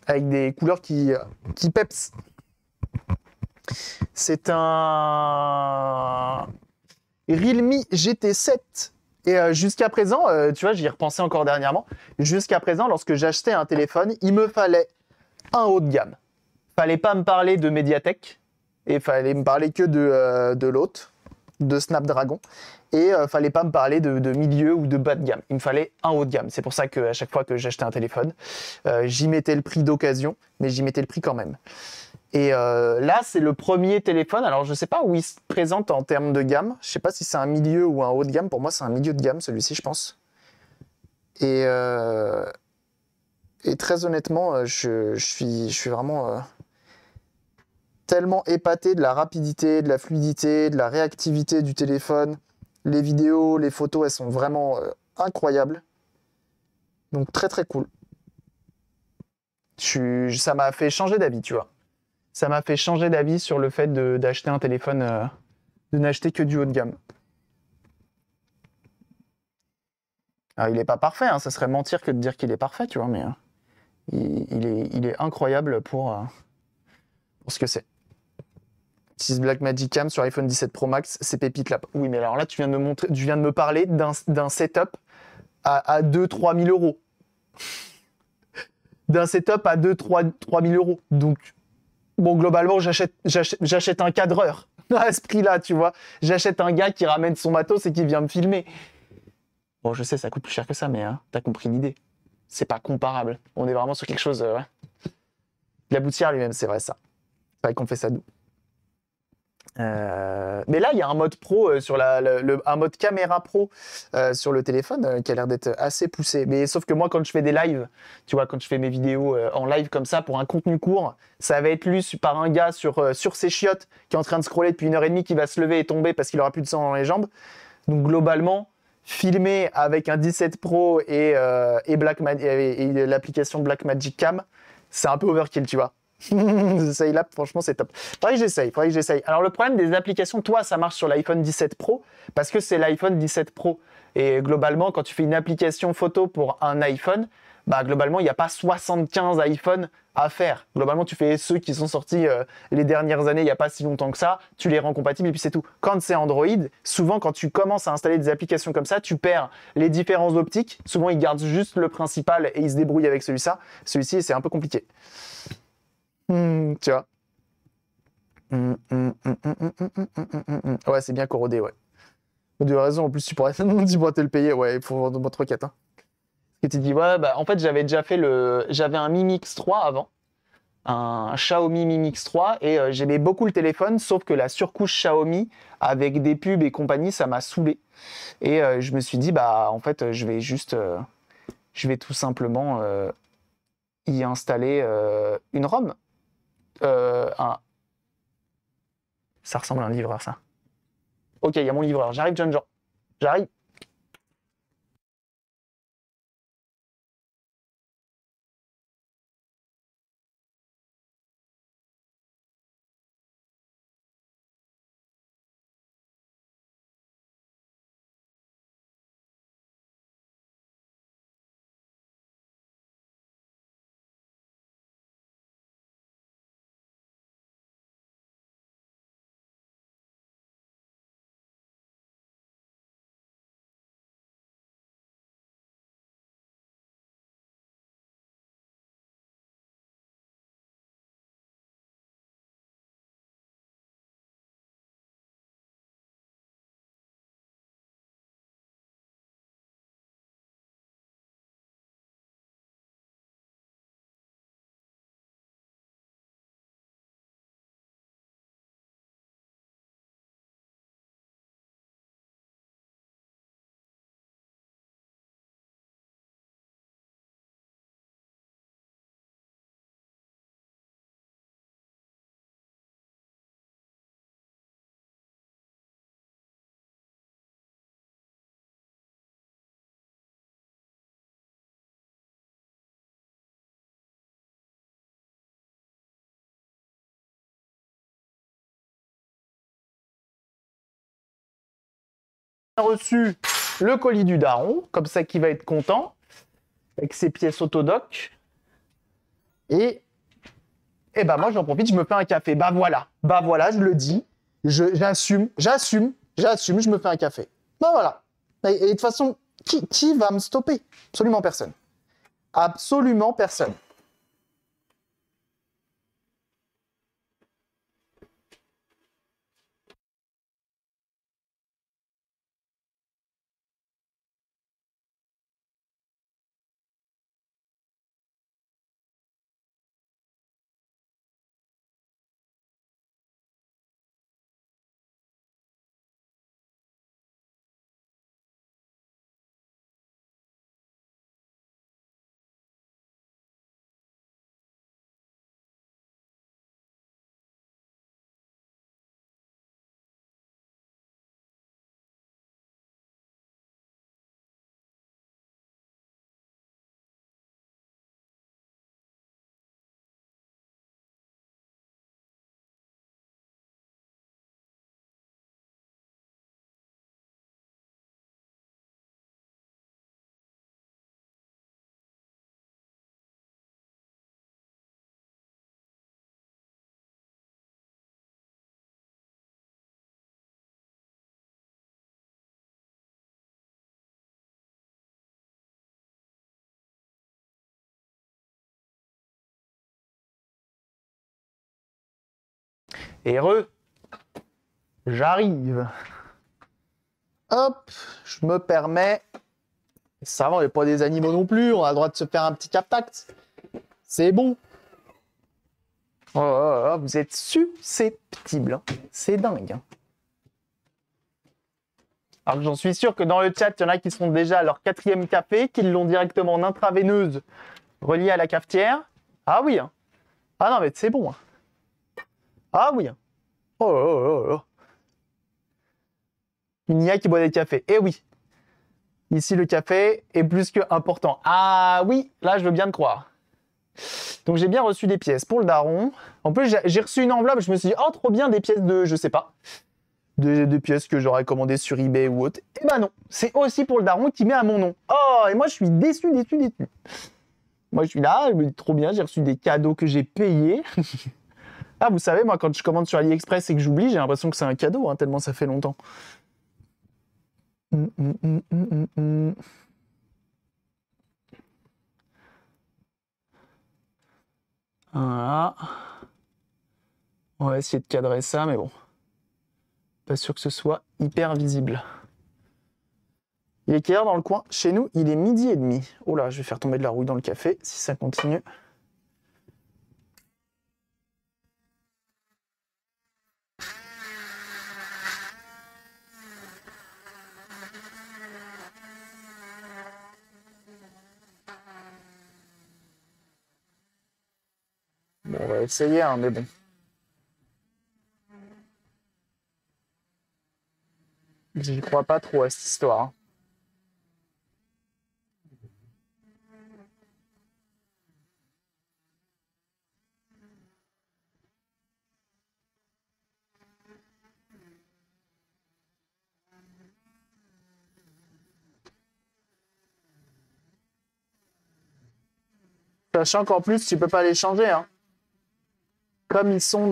Speaker 1: Avec des couleurs qui peps. C'est un Realme GT7. Et jusqu'à présent, tu vois, j'y ai repensé encore dernièrement. Jusqu'à présent, lorsque j'achetais un téléphone, il me fallait un haut de gamme. Fallait pas me parler de Mediatek et fallait me parler que de l'autre, de Snapdragon. Et fallait pas me parler de milieu ou de bas de gamme. Il me fallait un haut de gamme. C'est pour ça qu'à chaque fois que j'achetais un téléphone, j'y mettais le prix d'occasion, mais j'y mettais le prix quand même. Et là, c'est le premier téléphone. Alors, je ne sais pas où il se présente en termes de gamme. Je ne sais pas si c'est un milieu ou un haut de gamme. Pour moi, c'est un milieu de gamme, celui-ci, je pense. Et, et très honnêtement, je suis vraiment tellement épaté de la rapidité, de la fluidité, de la réactivité du téléphone. Les vidéos, les photos, elles sont vraiment incroyables. Donc, très, très cool. Ça m'a fait changer d'avis, tu vois. Ça m'a fait changer d'avis sur le fait d'acheter un téléphone, de n'acheter que du haut de gamme. Alors, il n'est pas parfait, hein, ça serait mentir que de dire qu'il est parfait, tu vois, mais il est incroyable pour ce que c'est. 6 Blackmagic Cam sur iPhone 17 Pro Max, c'est pépite là. Oui, mais alors là, tu viens de me parler d'un setup à 2-3 000 euros. D'un setup à 2-3 000 euros. Donc, bon, globalement, j'achète un cadreur à ce prix-là, tu vois. J'achète un gars qui ramène son matos et qui vient me filmer. Bon, je sais, ça coûte plus cher que ça, mais hein, t'as compris l'idée. C'est pas comparable. On est vraiment sur quelque chose... ouais. La boutière lui-même, c'est vrai ça. C'est vrai qu'on fait ça nous. Mais là, il y a un mode pro un mode caméra pro sur le téléphone qui a l'air d'être assez poussé. Mais sauf que moi, quand je fais des lives, tu vois, quand je fais mes vidéos en live comme ça pour un contenu court, ça va être lu par un gars sur ses chiottes qui est en train de scroller depuis 1h30, qui va se lever et tomber parce qu'il aura plus de sang dans les jambes. Donc globalement, filmer avec un 17 Pro et l'application Blackmagic Cam, c'est un peu overkill, tu vois. J'essaye là, franchement, c'est top. Faudrait que j'essaye. Alors, le problème des applications, toi, ça marche sur l'iPhone 17 Pro parce que c'est l'iPhone 17 Pro. Et globalement, quand tu fais une application photo pour un iPhone, bah, globalement, il n'y a pas 75 iPhones à faire. Globalement, tu fais ceux qui sont sortis les dernières années, il n'y a pas si longtemps que ça, tu les rends compatibles et puis c'est tout. Quand c'est Android, souvent, quand tu commences à installer des applications comme ça, tu perds les différences optiques. Souvent, ils gardent juste le principal et ils se débrouillent avec celui-ci, c'est un peu compliqué. Tu vois. Ouais, c'est bien corrodé, ouais. De raison, en plus, tu pourrais te le payer, ouais, il faut vendre votre requête. Hein. Et tu te dis, ouais, bah, en fait, j'avais un Mi Mix 3 avant, un Xiaomi Mi Mix 3, et j'aimais beaucoup le téléphone, sauf que la surcouche Xiaomi, avec des pubs et compagnie, ça m'a saoulé. Et je me suis dit, bah, en fait, je vais tout simplement y installer une ROM. Ça ressemble à un livreur, ça. Ok, il y a mon livreur. J'arrive, John Jean. J'arrive. reçu le colis du daron, comme ça qui va être content, avec ses pièces autodoc. Et bah moi j'en profite, je me fais un café. Bah voilà, je le dis, j'assume, je me fais un café. Bah voilà. Et de toute façon, qui va me stopper? Absolument personne. Absolument personne. Heureux, j'arrive. Hop, je me permets. Ça va, on n'est pas des animaux non plus, on a le droit de se faire un petit cap-tact. C'est bon. Oh, vous êtes susceptibles. Hein. C'est dingue. Hein. Alors j'en suis sûr que dans le chat, il y en a qui sont déjà à leur 4e café, qui l'ont directement en intraveineuse reliée à la cafetière. Ah oui. Hein. Ah non, mais c'est bon. Hein. Ah oui. Hein. Oh. Une IA qui boit des cafés. Eh oui. Ici, le café est plus que important. Ah oui, là, je veux bien te croire. Donc, j'ai bien reçu des pièces pour le daron. En plus, j'ai reçu une enveloppe. Je me suis dit, oh, trop bien, des pièces de, je sais pas, des pièces que j'aurais commandées sur eBay ou autre. Eh ben non, c'est aussi pour le daron qui met à mon nom. Oh, et moi, je suis déçu. Moi, je suis là, je me dis, trop bien, j'ai reçu des cadeaux que j'ai payés. Ah, vous savez, moi, quand je commande sur AliExpress et que j'oublie, j'ai l'impression que c'est un cadeau, hein, tellement ça fait longtemps. Voilà. On va essayer de cadrer ça, mais bon. Pas sûr que ce soit hyper visible. Il est quelle heure dans le coin? Chez nous, il est 12h30. Oh là, je vais faire tomber de la rouille dans le café si ça continue. Bon, on va essayer, hein, mais bon. J'y crois pas trop à cette histoire. Hein. Sachant qu'en plus, tu peux pas les changer. Hein. Comme ils sont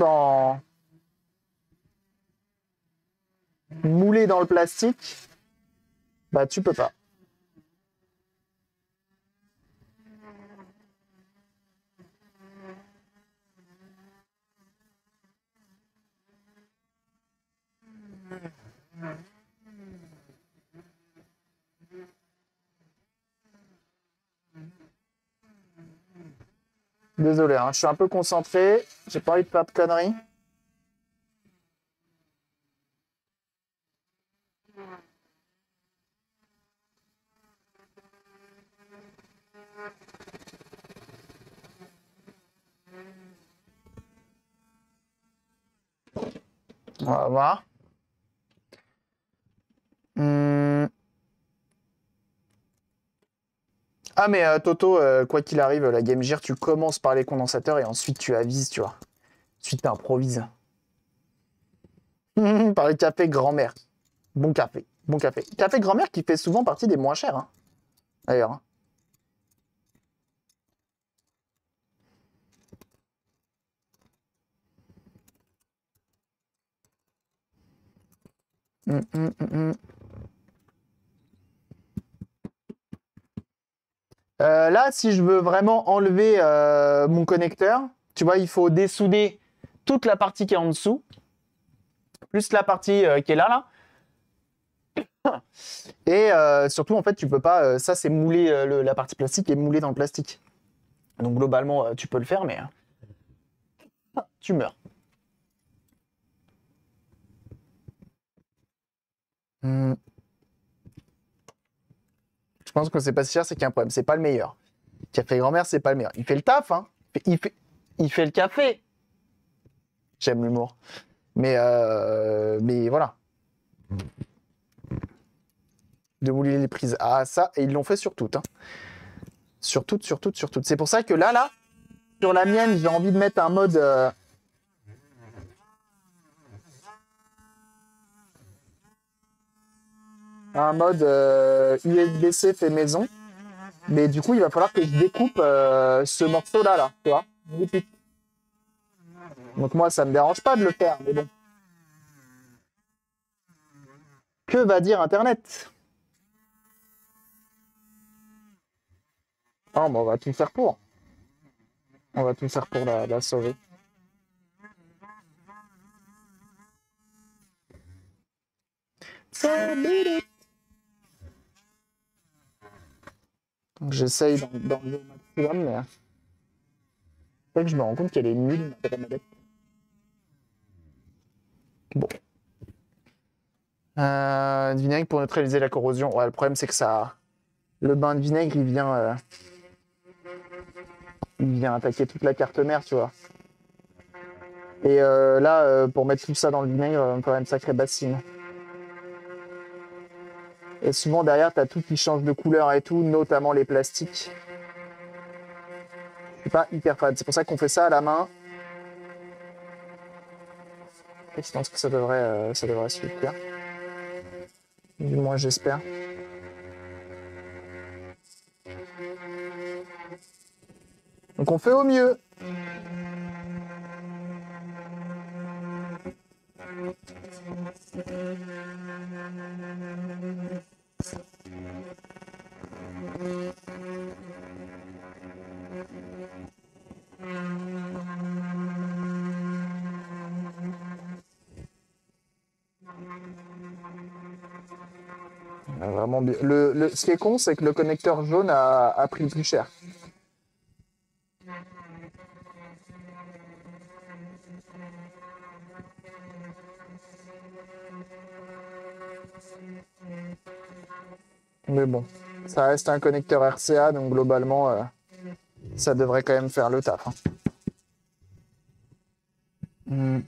Speaker 1: moulés dans le plastique, bah tu peux pas. Désolé, hein, je suis un peu concentré. J'ai pas envie de faire de conneries. On va voir. Ah mais Toto, quoi qu'il arrive, la Game Gear, tu commences par les condensateurs et ensuite tu avises, tu vois. Ensuite tu improvises. Par les cafés grand-mère. Bon café. Bon café. Café grand-mère qui fait souvent partie des moins chers, hein, d'ailleurs. Là, si je veux vraiment enlever mon connecteur, tu vois, il faut dessouder toute la partie qui est en dessous, plus la partie qui est là. Et surtout, en fait, tu peux pas. Ça, c'est moulé. La partie plastique est moulée dans le plastique. Donc, globalement, tu peux le faire, mais tu meurs. Je pense que c'est pas si cher, c'est qu'il y a un problème. C'est pas le meilleur. Café grand-mère, c'est pas le meilleur. Il fait le taf, hein. Il fait le café. J'aime l'humour. Mais voilà. De mouler les prises. Ah, ça, et ils l'ont fait sur toutes. Hein. Sur toutes. C'est pour ça que là, sur la mienne, j'ai envie de mettre un mode... USB-C fait maison. Mais du coup, il va falloir que je découpe ce morceau-là, là, tu vois. Donc moi, ça me dérange pas de le faire, mais bon. Que va dire Internet? Oh, bah, on va tout faire pour. On va tout faire pour la sauver. Donc j'essaye d'enlever au maximum, mais c'est vrai que je me rends compte qu'elle est nulle, ma manette. Bon. Du vinaigre pour neutraliser la corrosion. Ouais, le problème, c'est que ça... Le bain de vinaigre, il vient attaquer toute la carte mère, tu vois. Et là, pour mettre tout ça dans le vinaigre, il va me faire une sacrée bassine. Et souvent, derrière, t'as tout qui change de couleur et tout, notamment les plastiques. Je suis pas hyper fan. C'est pour ça qu'on fait ça à la main. Et je pense que ça devrait suffire. Du moins, j'espère. Donc, on fait au mieux. Vraiment bien. Ce qui est con, c'est que le connecteur jaune a pris le plus cher. Mais bon, ça reste un connecteur RCA, donc globalement, ça devrait quand même faire le taf. Hein.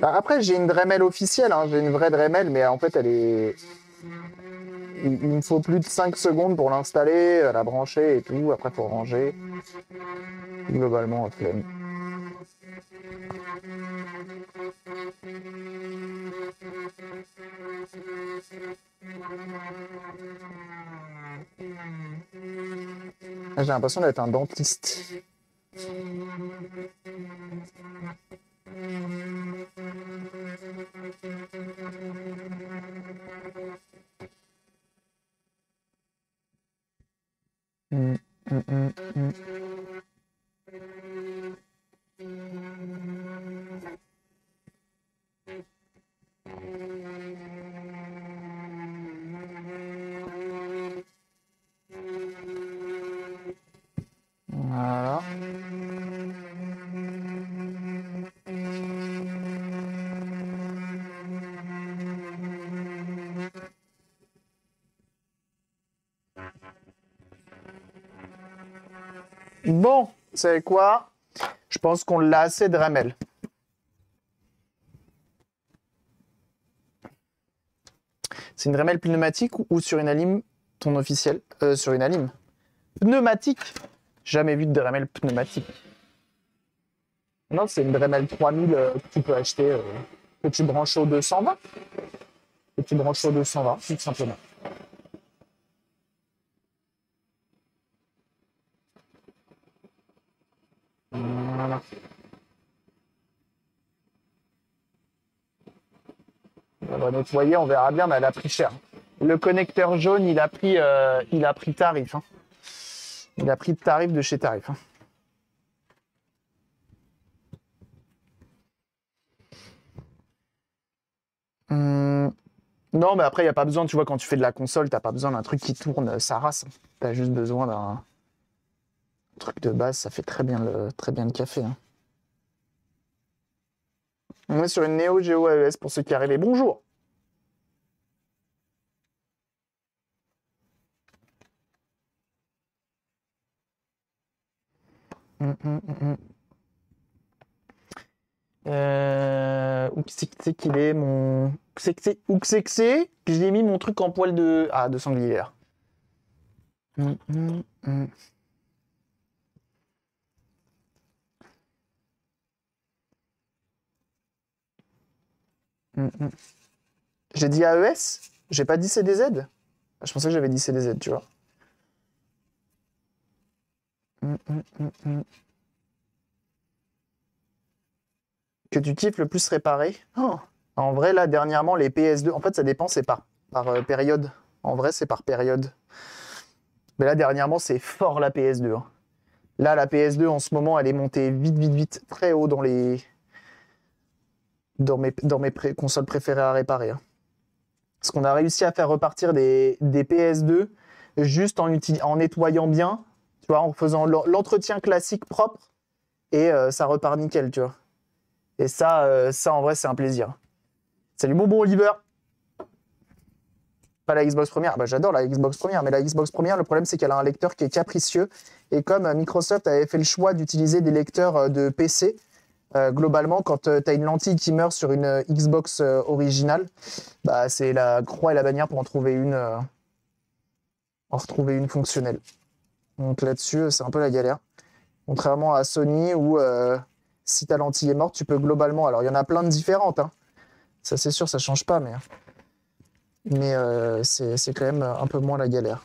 Speaker 1: Bah, après, j'ai une Dremel officielle, hein. J'ai une vraie Dremel, mais en fait, elle est... Il me faut plus de 5 secondes pour l'installer, la brancher et tout. Après, il faut ranger. Globalement, flemme. J'ai l'impression d'être un dentiste. Voilà. Bon, vous savez quoi? Je pense qu'on l'a assez Dremel. C'est une Dremel pneumatique ou sur une Alim, ton officiel? Sur une Alim. Pneumatique? Jamais vu de Dremel pneumatique. Non, c'est une Dremel 3000 que tu peux acheter que tu branches au 220. Que tu branches au 220, tout simplement. Voilà. On va nettoyer, on verra bien, mais elle a pris cher. Le connecteur jaune, il a pris tarif. Hein. Il a pris tarif de chez Tarif. Hein. Non, mais après, il n'y a pas besoin, tu vois, quand tu fais de la console, tu n'as pas besoin d'un truc qui tourne sa race. Tu as juste besoin d'un truc de base, ça fait très bien le café. Hein. On est sur une Neo Geo AES pour ceux qui arrivaient. Bonjour. Où c'est qu'il est mon. Où c'est que j'ai mis mon truc en poil de sanglier là. J'ai dit AES? J'ai pas dit CDZ? Je pensais que j'avais dit CDZ, tu vois. Que tu kiffes le plus réparé? Oh. En vrai, là, dernièrement, les PS2, en fait, ça dépend, c'est par période. En vrai, c'est par période. Mais là, dernièrement, c'est fort la PS2. Hein. Là, la PS2, en ce moment, elle est montée vite, très haut dans mes consoles préférées à réparer. Hein. Parce qu'on a réussi à faire repartir des PS2 juste en nettoyant bien, tu vois, en faisant l'entretien classique propre, et ça repart nickel, tu vois. Et ça en vrai, c'est un plaisir. Salut mon bon Oliver. Pas la Xbox première. Bah, j'adore la Xbox première, mais la Xbox première, le problème, c'est qu'elle a un lecteur qui est capricieux. Et comme Microsoft avait fait le choix d'utiliser des lecteurs de PC, globalement, quand tu as une lentille qui meurt sur une Xbox originale, bah, c'est la croix et la bannière pour en retrouver une fonctionnelle. Donc là-dessus, c'est un peu la galère. Contrairement à Sony où si ta lentille est morte, tu peux globalement... Alors, il y en a plein de différentes. Hein. Ça, c'est sûr, ça change pas, mais c'est quand même un peu moins la galère.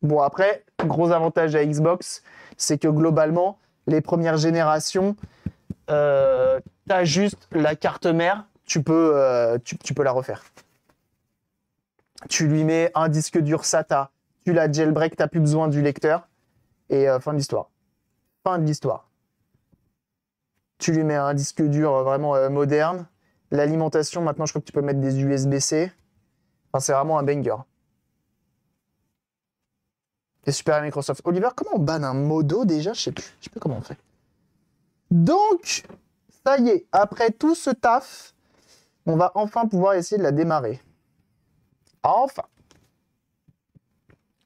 Speaker 1: Bon, après, gros avantage à Xbox, c'est que globalement, les premières générations, t'as juste la carte mère, tu peux la refaire. Tu lui mets un disque dur SATA, tu la jailbreak, t'as plus besoin du lecteur, et fin de l'histoire. Fin de l'histoire. Tu lui mets un disque dur vraiment moderne. L'alimentation, maintenant, je crois que tu peux mettre des USB-C. Enfin, c'est vraiment un banger. Et super à Microsoft. Oliver, comment on banne un modo déjà? Je sais plus comment on fait. Donc, ça y est, après tout ce taf, on va enfin pouvoir essayer de la démarrer. Enfin.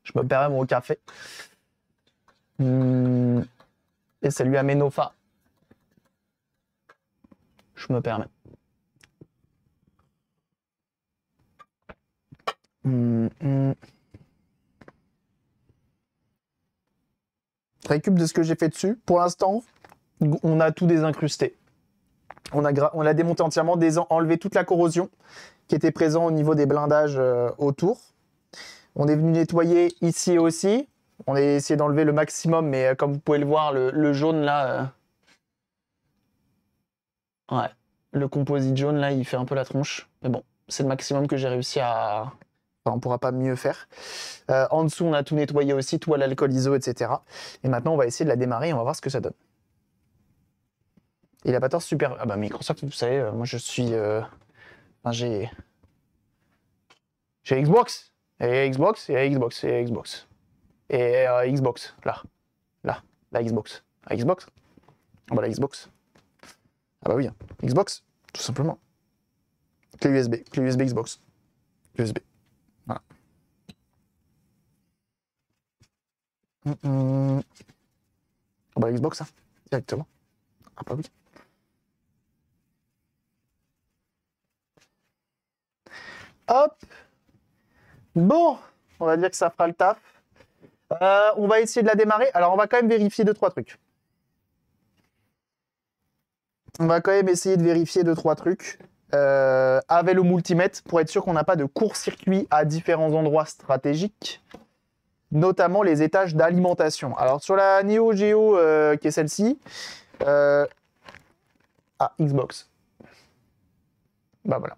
Speaker 1: Je me permets mon café. Et salut à Menofa. Je me permets. Récup de ce que j'ai fait dessus. Pour l'instant, on a tout désincrusté. On l'a démonté entièrement, enlevé toute la corrosion qui était présente au niveau des blindages autour. On est venu nettoyer ici aussi. On a essayé d'enlever le maximum, mais comme vous pouvez le voir, le jaune là... Ouais, le composite jaune là, il fait un peu la tronche. Mais bon, c'est le maximum que j'ai réussi à... Enfin, on pourra pas mieux faire. En dessous, on a tout nettoyé aussi, tout à l'alcool iso, etc. Et maintenant, on va essayer de la démarrer et on va voir ce que ça donne. Il a pas tort, super... Ah bah Microsoft, vous savez, moi je suis... Enfin, j'ai Xbox, et Xbox, et Xbox, et Xbox. Et Xbox, là, la Xbox. La Xbox. Ah bah la Xbox. Ah bah oui, Xbox, tout simplement. Clé USB Xbox. USB. Voilà. Ah bah Xbox, hein, directement. Ah bah oui. Hop. Bon, on va dire que ça fera le taf. On va essayer de la démarrer. Alors, on va quand même vérifier 2-3 trucs. On va quand même essayer de vérifier 2-3 trucs. avec le multimètre pour être sûr qu'on n'a pas de court-circuit à différents endroits stratégiques, notamment les étages d'alimentation. Alors sur la Neo Geo qui est celle-ci, Xbox. Bah voilà.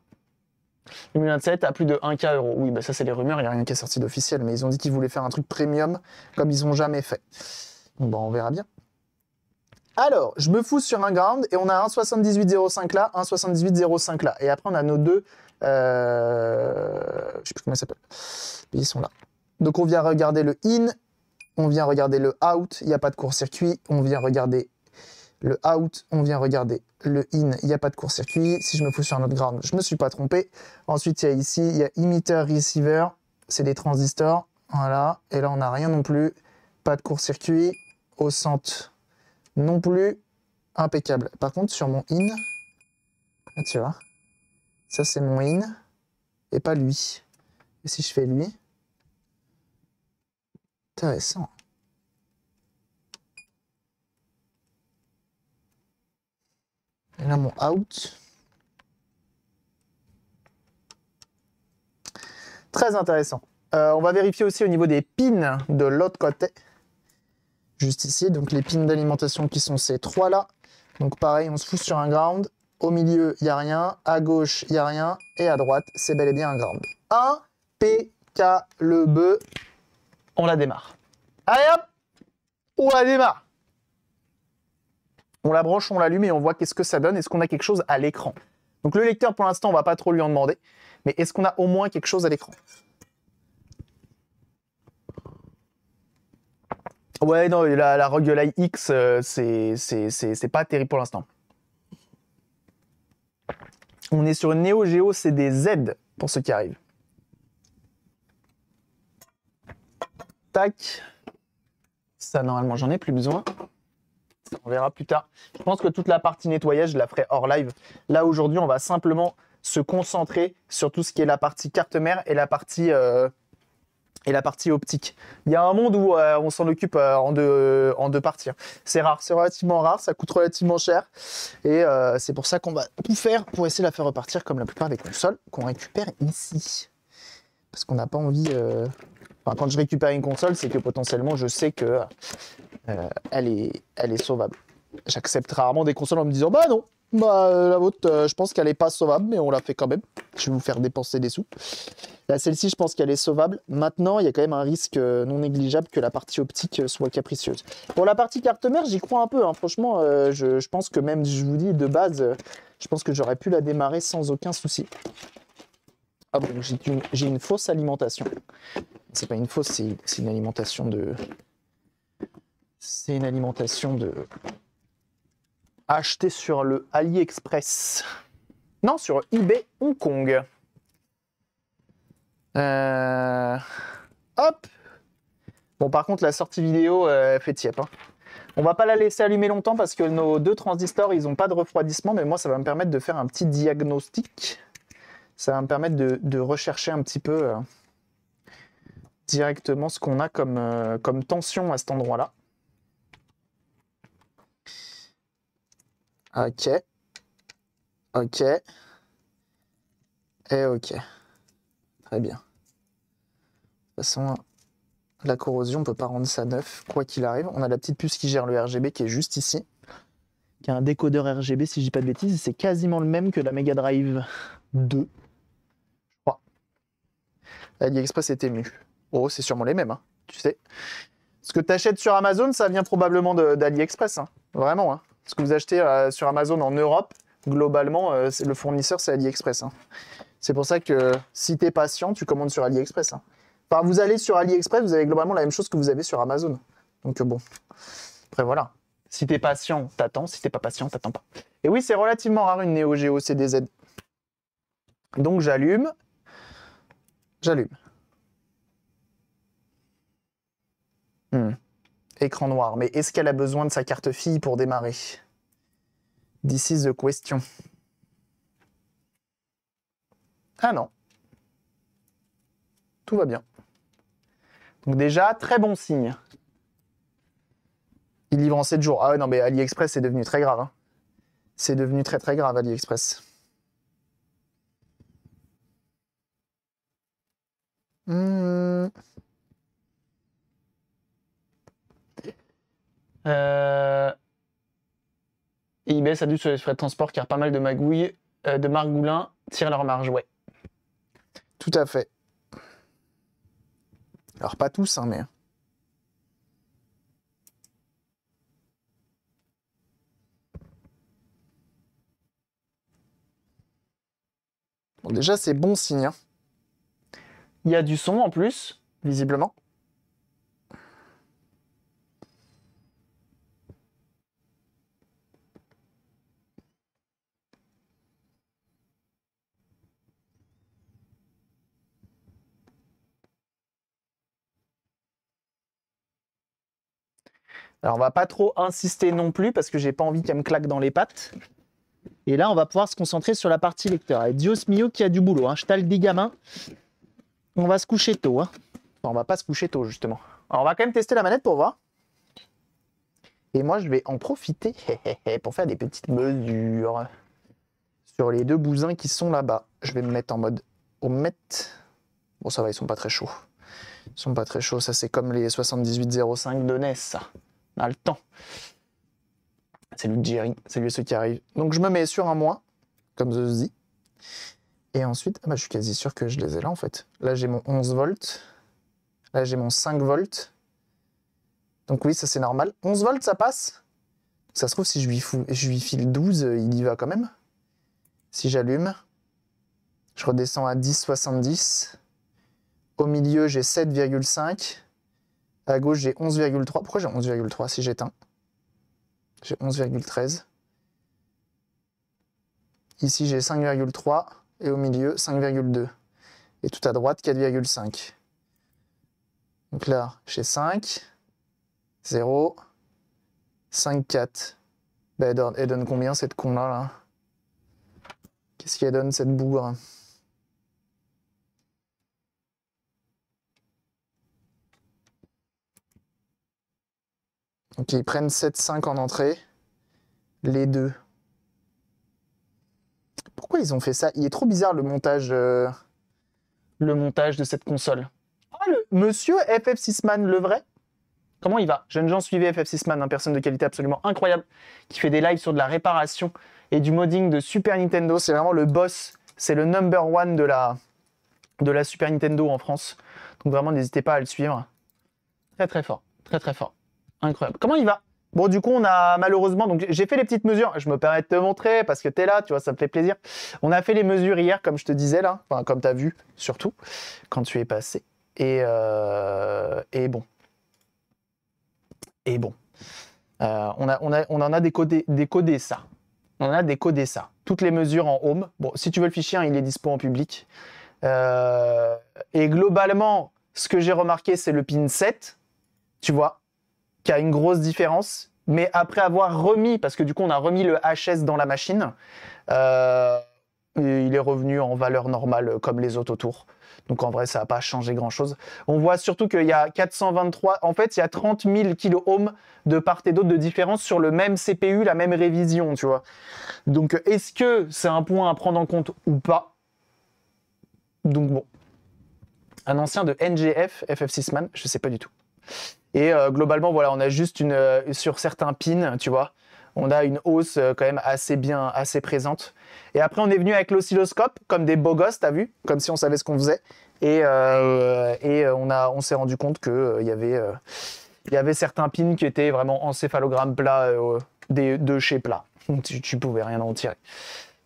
Speaker 1: 2027 à plus de 1K €. Oui, bah ça c'est les rumeurs, il n'y a rien qui est sorti d'officiel, mais ils ont dit qu'ils voulaient faire un truc premium comme ils n'ont jamais fait. Donc bon, on verra bien. Alors, je me fous sur un ground et on a un 78,05 là, un 78,05 là. Et après, on a nos deux... je sais plus comment ça s'appelle. Ils sont là. Donc, on vient regarder le in, on vient regarder le out, il n'y a pas de court-circuit. On vient regarder le out, on vient regarder le in, il n'y a pas de court-circuit. Si je me fous sur un autre ground, je ne me suis pas trompé. Ensuite, il y a ici, il y a emitter, receiver, c'est des transistors. Voilà. Et là, on n'a rien non plus. Pas de court-circuit. Au centre... non plus impeccable. Par contre, sur mon in, là, tu vois, ça c'est mon in et pas lui. Et si je fais lui, intéressant. Et là, mon out. Très intéressant. On va vérifier aussi au niveau des pins de l'autre côté. Juste ici, donc les pins d'alimentation qui sont ces trois là. Donc pareil, on se fout sur un ground. Au milieu, il n'y a rien. À gauche, il n'y a rien. Et à droite, c'est bel et bien un ground. Impeccable. On la démarre. Allez hop, on la démarre. On la branche, on l'allume et on voit qu'est-ce que ça donne. Est-ce qu'on a quelque chose à l'écran? Donc le lecteur, pour l'instant, on va pas trop lui en demander. Mais est-ce qu'on a au moins quelque chose à l'écran? Ouais, non, la ROG Ally X, c'est pas terrible pour l'instant. On est sur une Neo Geo CD-Z pour ceux qui arrivent. Tac. Ça, normalement, j'en ai plus besoin. On verra plus tard. Je pense que toute la partie nettoyage, je la ferai hors live. Là, aujourd'hui, on va simplement se concentrer sur tout ce qui est la partie carte mère et la partie optique. Il y a un monde où on s'en occupe en deux parties. C'est rare, c'est relativement rare, ça coûte relativement cher. Et c'est pour ça qu'on va tout faire pour essayer de la faire repartir comme la plupart des consoles qu'on récupère ici. Parce qu'on n'a pas envie... Enfin, quand je récupère une console, c'est que potentiellement, je sais que elle est sauvable. J'accepte rarement des consoles en me disant « Bah non, bah, la vôtre, je pense qu'elle n'est pas sauvable, mais on la fait quand même. Je vais vous faire dépenser des sous. » Là, celle-ci, je pense qu'elle est sauvable. Maintenant, il y a quand même un risque non négligeable que la partie optique soit capricieuse. Pour la partie carte mère, j'y crois un peu. Hein. Franchement, je pense que même, je vous dis, de base, je pense que j'aurais pu la démarrer sans aucun souci. Ah bon, j'ai une fausse alimentation. C'est pas une fausse, c'est une alimentation de... C'est une alimentation de... Achetée sur le AliExpress. Non, sur eBay Hong Kong. Hop. Bon, par contre, la sortie vidéo fait tiep. Hein. On va pas la laisser allumer longtemps parce que nos deux transistors, ils n'ont pas de refroidissement. Mais moi, ça va me permettre de faire un petit diagnostic. Ça va me permettre de rechercher un petit peu directement ce qu'on a comme tension à cet endroit-là. Ok. Ok. Et ok. Très bien. De toute façon, la corrosion, on ne peut pas rendre ça neuf, quoi qu'il arrive. On a la petite puce qui gère le RGB qui est juste ici. Qui a un décodeur RGB, si je dis pas de bêtises. C'est quasiment le même que la Mega Drive 2. Je crois. AliExpress est ému. Oh, c'est sûrement les mêmes, hein, tu sais. Ce que tu achètes sur Amazon, ça vient probablement d'AliExpress. Hein. Vraiment. Hein. Ce que vous achetez sur Amazon en Europe, globalement, le fournisseur, c'est AliExpress. Hein. C'est pour ça que si tu es patient, tu commandes sur AliExpress. Hein. Enfin, vous allez sur AliExpress, vous avez globalement la même chose que vous avez sur Amazon. Donc bon, après voilà. Si tu es patient, t'attends. Si t'es pas patient, t'attends pas. Et oui, c'est relativement rare une Neo Geo CD-Z. Donc j'allume. J'allume. Écran noir. Mais est-ce qu'elle a besoin de sa carte fille pour démarrer? This is the question. Ah non. Tout va bien. Donc déjà, très bon signe. Il livre en 7 jours. Ah ouais, non, mais AliExpress, c'est devenu très grave. Hein. C'est devenu très très grave, AliExpress. Hmm.
Speaker 2: Et ils baissent à dû sur les frais de transport car pas mal de magouilles de margoulins tirent leur marge, ouais.
Speaker 1: Tout à fait. Alors pas tous, hein, mais... Bon, déjà, c'est bon signe, hein,
Speaker 2: Il y a du son en plus.
Speaker 1: visiblement.
Speaker 2: Alors on va pas trop insister non plus parce que j'ai pas envie qu'elle me claque dans les pattes. Et là, on va pouvoir se concentrer sur la partie lecteur. Et Dios mio qui a du boulot, hein. Je te le dis, gamin. On va se coucher tôt, hein.
Speaker 1: Enfin, on va pas se coucher tôt, justement. Alors, on va quand même tester la manette pour voir. Et moi, je vais en profiter pour faire des petites mesures sur les deux bousins qui sont là-bas. Je vais me mettre en mode ommette. Bon, ça va, ils sont pas très chauds. Ils sont pas très chauds. Ça, c'est comme les 7805 de NES, ça. On a le temps. Salut Jerry, salut à ceux qui arrivent. Donc, je me mets sur un moins, comme je dis. Et ensuite, ah bah, je suis quasi sûr que je les ai là, en fait. Là, j'ai mon 11 volts. Là, j'ai mon 5 volts. Donc oui, ça c'est normal. 11 volts, ça passe. Ça se trouve, si je lui file 12, il y va quand même. Si j'allume, je redescends à 10,70. Au milieu, j'ai 7,5. À gauche, j'ai 11,3. Pourquoi j'ai 11,3 si j'éteins? J'ai 11,13. Ici, j'ai 5,3. Et au milieu, 5,2. Et tout à droite, 4,5. Donc là, j'ai 5. 0, 5, 4. Ben, elle donne combien cette con-là là? Qu'est-ce qu'elle donne cette bougre? Donc ils prennent 7,5 en entrée. Les deux. Pourquoi ils ont fait ça? Il est trop bizarre le montage
Speaker 2: Le montage de cette console.
Speaker 1: Ah, le monsieur FF6man, le vrai?
Speaker 2: Comment il va? Jeunes gens, suivez FF6man, une personne de qualité absolument incroyable qui fait des lives sur de la réparation et du modding de Super Nintendo. C'est vraiment le boss, c'est le number one de la Super Nintendo en France. Donc vraiment, n'hésitez pas à le suivre. Très très fort, très très fort. Incroyable. Comment il va? Bon, du coup, on a malheureusement... Donc, j'ai fait les petites mesures. Je me permets de te montrer parce que tu es là, tu vois, ça me fait plaisir. On a fait les mesures hier, comme je te disais là. Enfin, comme tu as vu, surtout, quand tu es passé. Et bon. Et bon. On en a décodé ça. On en a décodé ça. Toutes les mesures en home. Bon, si tu veux le fichier, hein, il est dispo en public. Et globalement, ce que j'ai remarqué, c'est le pin 7. Tu vois, qui a une grosse différence, mais après avoir remis, parce que du coup on a remis le HS dans la machine, il est revenu en valeur normale comme les autres autour. Donc en vrai ça n'a pas changé grand chose. On voit surtout qu'il y a 423, en fait il y a 30 000 kOhms de part et d'autre de différence sur le même CPU, la même révision, tu vois. Donc est-ce que c'est un point à prendre en compte ou pas? Donc bon. Un ancien de NGF, FF6man, je sais pas du tout. Et globalement, voilà, on a juste sur certains pins, tu vois, on a une hausse quand même assez présente. Et après, on est venu avec l'oscilloscope, comme des beaux gosses, t'as vu? Comme si on savait ce qu'on faisait. Et on s'est rendu compte qu'il y avait certains pins qui étaient vraiment encéphalogramme plat, de chez plat. Tu pouvais rien en tirer.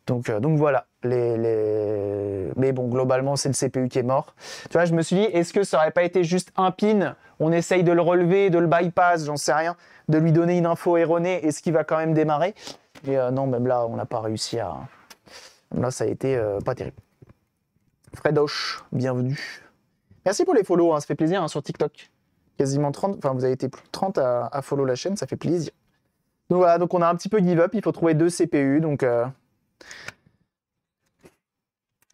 Speaker 2: Donc voilà, mais bon, globalement, c'est le CPU qui est mort. Tu vois, je me suis dit, est-ce que ça aurait pas été juste un pin? On essaye de le relever, de le bypass, j'en sais rien, de lui donner une info erronée, est-ce qu'il va quand même démarrer? Et non, même là, on n'a pas réussi à... Là, ça a été pas terrible. Fredoche, bienvenue. Merci pour les follow, hein, ça fait plaisir, hein, sur TikTok. Quasiment 30, enfin, vous avez été plus de 30 à follow la chaîne, ça fait plaisir. Donc voilà, donc on a un petit peu give up, il faut trouver 2 CPU, donc...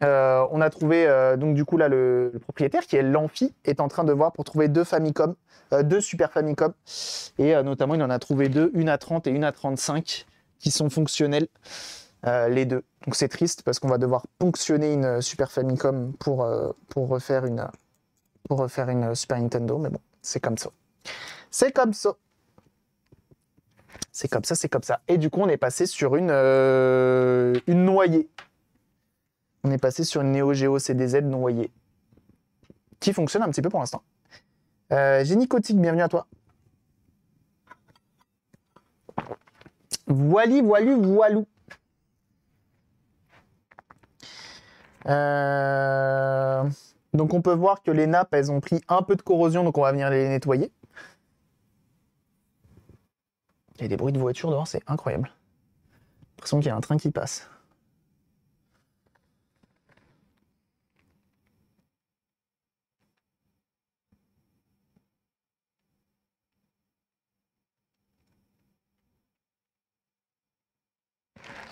Speaker 2: on a trouvé, donc du coup là, le propriétaire qui est l'Amphi est en train de voir pour trouver 2 Famicom, 2 Super Famicom, et notamment il en a trouvé 2, une à 30 et une à 35, qui sont fonctionnels, les deux. Donc c'est triste parce qu'on va devoir ponctionner une Super Famicom pour refaire
Speaker 1: pour refaire une Super Nintendo, mais bon, c'est comme ça. C'est comme ça. C'est comme ça, c'est comme ça. Et du coup, on est passé sur une noyée. On est passé sur une Neo Geo CDZ noyée. Qui fonctionne un petit peu pour l'instant. Génie Cotique, bienvenue à toi. Voili, voilu, voilou. Donc on peut voir que les nappes, elles ont pris un peu de corrosion, donc on va venir les nettoyer. Il y a des bruits de voiture dehors, c'est incroyable. J'ai l'impression qu'il y a un train qui passe.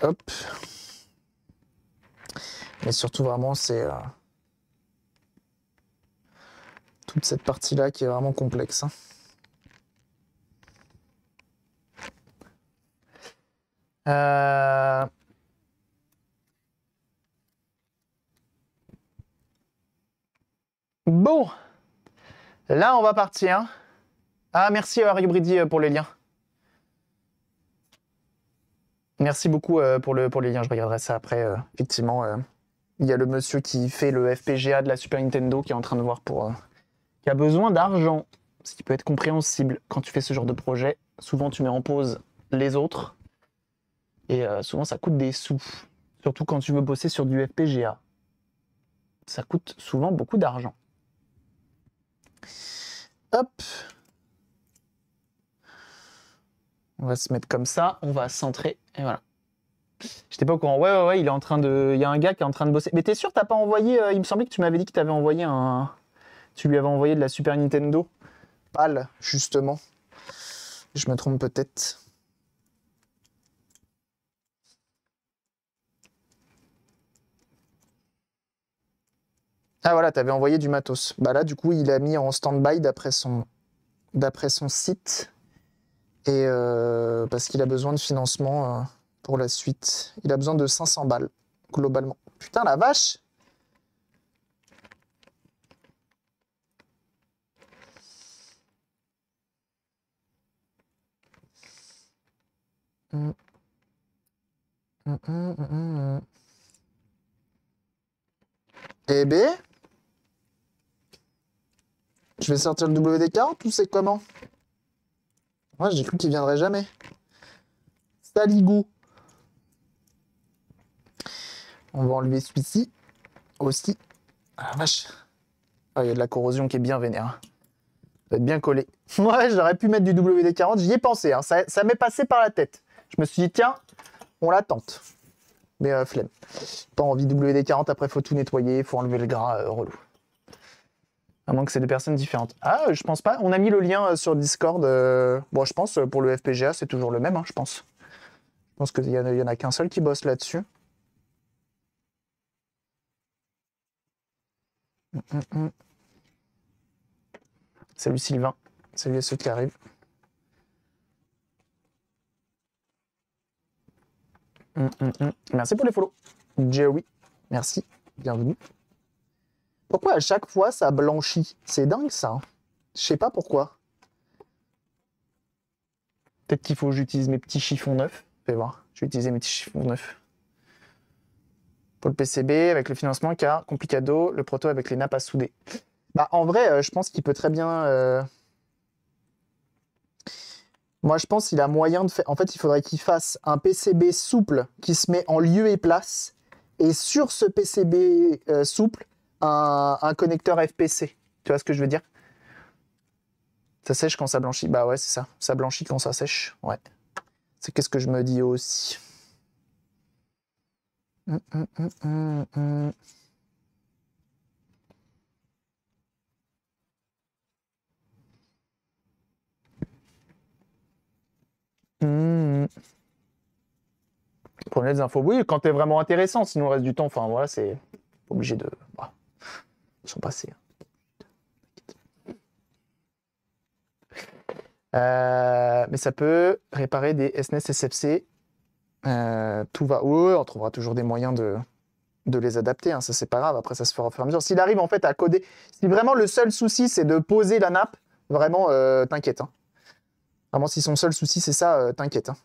Speaker 1: Hop. Mais surtout vraiment, c'est toute cette partie-là qui est vraiment complexe. Hein. Bon, là on va partir. Ah, merci Harry Brady pour les liens. Merci beaucoup pour les liens, je regarderai ça après. Effectivement, il y a le monsieur qui fait le FPGA de la Super Nintendo qui est en train de voir pour... qui a besoin d'argent, ce qui peut être compréhensible quand tu fais ce genre de projet. Souvent tu mets en pause les autres et souvent ça coûte des sous. Surtout quand tu veux bosser sur du FPGA. Ça coûte souvent beaucoup d'argent. Hop. On va se mettre comme ça, on va centrer, et voilà. J'étais pas au courant. Ouais, il est en train de... Il y a un gars qui est en train de bosser. Mais t'es sûr, t'as pas envoyé... il me semblait que tu m'avais dit que t'avais envoyé un... Tu lui avais envoyé de la Super Nintendo PAL, justement. Je me trompe peut-être. Ah voilà, t'avais envoyé du matos. Bah là, du coup, il a mis en stand-by d'après son site. Et parce qu'il a besoin de financement pour la suite. Il a besoin de 500 balles, globalement. Putain, la vache! Eh ben, je vais sortir le WD-40 ou c'est comment? Moi, j'ai cru qu'il viendrait jamais. Saligou. On va enlever celui-ci aussi. Ah la vache. Ah, il y a de la corrosion qui est bien vénère. Ça va être bien collé. Ouais, j'aurais pu mettre du WD-40. J'y ai pensé. Hein. Ça m'est passé par la tête. Je me suis dit, tiens, on la tente. Mais flemme. Pas envie de WD-40. Après, faut tout nettoyer. Faut enlever le gras relou. À moins que c'est deux personnes différentes. Ah, je pense pas. On a mis le lien sur Discord. Bon, je pense pour le FPGA, c'est toujours le même, hein, je pense. Je pense qu'il y en a qu'un seul qui bosse là-dessus. Salut Sylvain. Salut à ceux qui arrivent. Merci pour les follow. Jerry, merci. Bienvenue. Pourquoi à chaque fois ça blanchit? C'est dingue ça. Hein. Je sais pas pourquoi. Peut-être qu'il faut que j'utilise mes petits chiffons neufs. Fais voir. Je vais utiliser mes petits chiffons neufs. Pour le PCB, avec le financement, car complicado, le proto avec les nappes à souder. Bah, en vrai, je pense qu'il peut très bien... Moi, je pense qu'il a moyen de faire... En fait, il faudrait qu'il fasse un PCB souple qui se met en lieu et place. Et sur ce PCB souple, un connecteur FPC. Tu vois ce que je veux dire? Ça sèche quand ça blanchit. Bah ouais, c'est ça. Ça blanchit quand ça sèche. Ouais. C'est qu'est-ce que je me dis aussi. Prenez des infos. Oui, quand t'es vraiment intéressant, sinon le reste du temps, enfin voilà, c'est obligé de s'en passer. Mais ça peut réparer des SNES SFC. Tout va. Ouais, on trouvera toujours des moyens de les adapter, hein, ça c'est pas grave, après ça se fera au fur et à mesure. S'il arrive en fait à coder, si vraiment le seul souci c'est de poser la nappe, vraiment t'inquiète. Hein. Vraiment si son seul souci c'est ça, t'inquiète. Hein.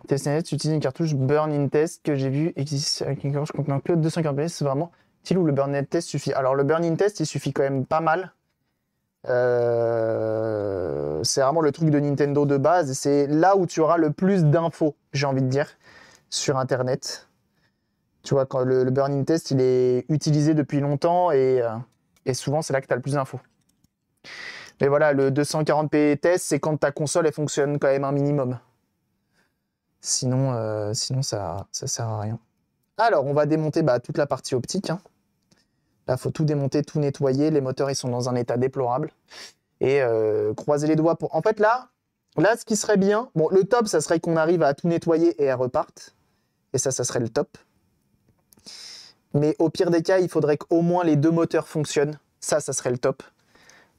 Speaker 1: TestNet, tu utilises une cartouche Burn in Test que j'ai vu existe avec une cartouche contenant que 240 PS, c'est vraiment utile ou le Burn in Test suffit? Alors le Burn in Test il suffit quand même pas mal. C'est vraiment le truc de Nintendo de base et c'est là où tu auras le plus d'infos, j'ai envie de dire, sur Internet. Tu vois, quand le Burn in Test il est utilisé depuis longtemps et souvent c'est là que tu as le plus d'infos. Mais voilà, le 240p test, c'est quand ta console elle fonctionne quand même un minimum. Sinon, ça sert à rien. Alors, on va démonter toute la partie optique. Hein. Là, il faut tout démonter, tout nettoyer. Les moteurs, ils sont dans un état déplorable. Et croiser les doigts pour... En fait, là, ce qui serait bien... Bon, le top, ça serait qu'on arrive à tout nettoyer et elles repartent. Et ça serait le top. Mais au pire des cas, il faudrait qu'au moins les 2 moteurs fonctionnent. Ça serait le top.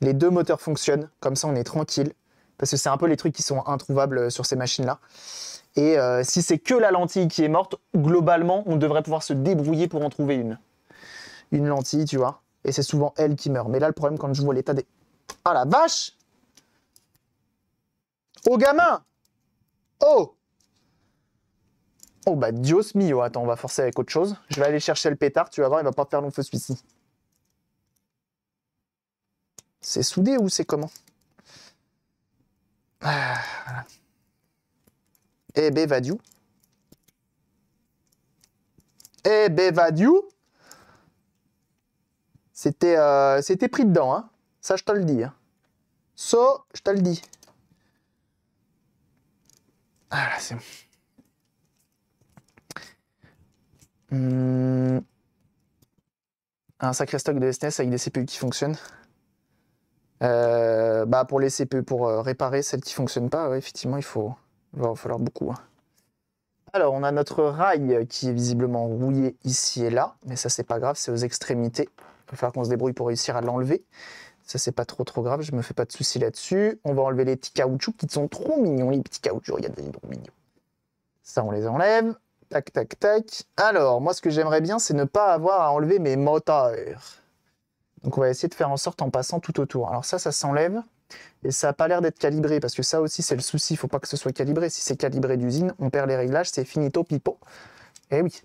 Speaker 1: Les 2 moteurs fonctionnent. Comme ça, on est tranquille. Parce que c'est un peu les trucs qui sont introuvables sur ces machines-là. Et si c'est que la lentille qui est morte, globalement, on devrait pouvoir se débrouiller pour en trouver une. Une lentille, tu vois. Et c'est souvent elle qui meurt. Mais là, le problème, quand je vois l'état des... Ah la vache! Oh gamin! Oh! Oh bah Dios mio. Attends, on va forcer avec autre chose. Je vais aller chercher le pétard, tu vas voir, il va pas faire long feu celui-ci. C'est soudé ou c'est comment? Ah, voilà. Eh ben, Vadiou. Eh ben, Vadiou. C'était pris dedans, hein. Ça, je te le dis. Hein. Ça, je te le dis. Ah là, c'est bon. Un sacré stock de SNES avec des CPU qui fonctionnent. Pour les CPU, pour réparer celles qui ne fonctionnent pas, ouais, effectivement, il va falloir beaucoup. Hein. Alors, on a notre rail qui est visiblement rouillé ici et là, mais ça, c'est pas grave, c'est aux extrémités. Il va falloir qu'on se débrouille pour réussir à l'enlever. Ça, c'est pas trop grave, je me fais pas de soucis là-dessus. On va enlever les petits caoutchoucs qui sont trop mignons, les petits caoutchoucs, regardez, ils sont trop mignons. Ça, on les enlève. Tac, tac, tac. Alors, moi, ce que j'aimerais bien, c'est ne pas avoir à enlever mes moteurs. Donc, on va essayer de faire en sorte en passant tout autour. Alors ça s'enlève. Et ça n'a pas l'air d'être calibré, parce que ça aussi, c'est le souci. Il ne faut pas que ce soit calibré. Si c'est calibré d'usine, on perd les réglages, c'est finito pipo. Eh oui.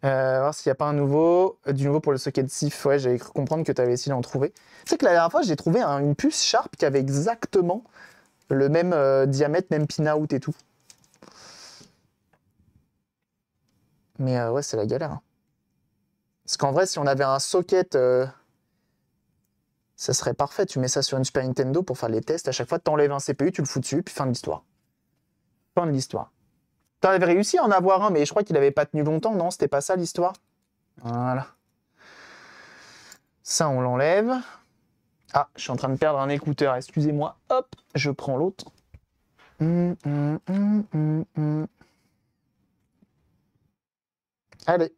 Speaker 1: Voir s'il n'y a pas du nouveau pour le socket SIF. Ouais, j'avais cru comprendre que tu avais essayé d'en trouver. Tu sais que la dernière fois, j'ai trouvé une puce Sharp qui avait exactement le même diamètre, même pin-out et tout. Mais ouais, c'est la galère. Hein. Parce qu'en vrai, si on avait un socket, ça serait parfait. Tu mets ça sur une Super Nintendo pour faire les tests. À chaque fois, tu enlèves un CPU, tu le fous dessus, puis fin de l'histoire. Fin de l'histoire. Tu avais réussi à en avoir un, mais je crois qu'il n'avait pas tenu longtemps, non? C'était pas ça l'histoire? Voilà. Ça, on l'enlève. Ah, je suis en train de perdre un écouteur, excusez-moi. Hop, je prends l'autre. Allez,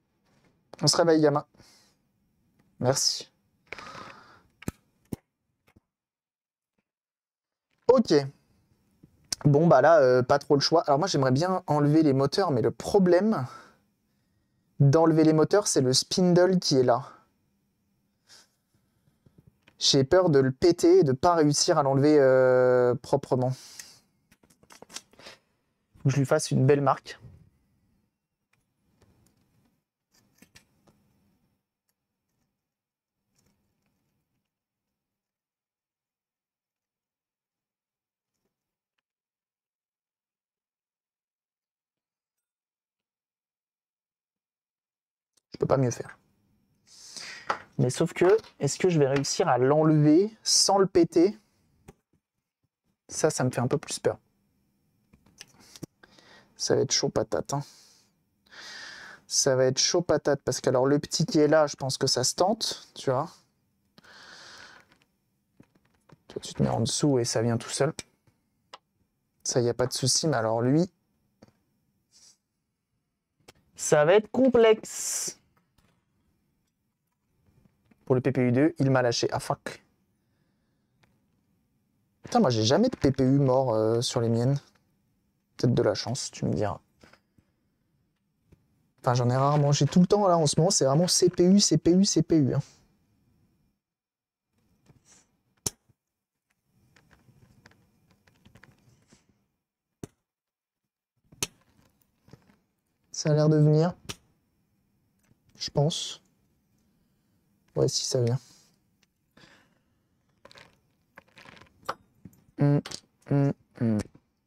Speaker 1: on se réveille, gamin. Merci. Ok. Bon, bah là, pas trop le choix. Alors moi, j'aimerais bien enlever les moteurs, mais le problème d'enlever les moteurs, c'est le spindle qui est là. J'ai peur de le péter et de ne pas réussir à l'enlever proprement. Faut que je lui fasse une belle marque. Je peux pas mieux faire. Mais sauf que, est-ce que je vais réussir à l'enlever sans le péter? Ça me fait un peu plus peur. Ça va être chaud patate. Hein. Ça va être chaud patate parce que alors le petit qui est là, je pense que ça se tente, tu vois. Toi, tu te mets en dessous et ça vient tout seul. Ça, il n'y a pas de souci. Mais alors lui,
Speaker 2: Ça va être complexe. Pour le PPU2, il m'a lâché. Ah fuck. Putain, moi j'ai jamais de PPU mort sur les miennes. Peut-être de la chance, tu me diras. Enfin, j'en ai rarement. J'ai tout le temps là en ce moment, c'est vraiment CPU, CPU, CPU. Hein. Ça a l'air de venir. Je pense. Ouais, si ça vient.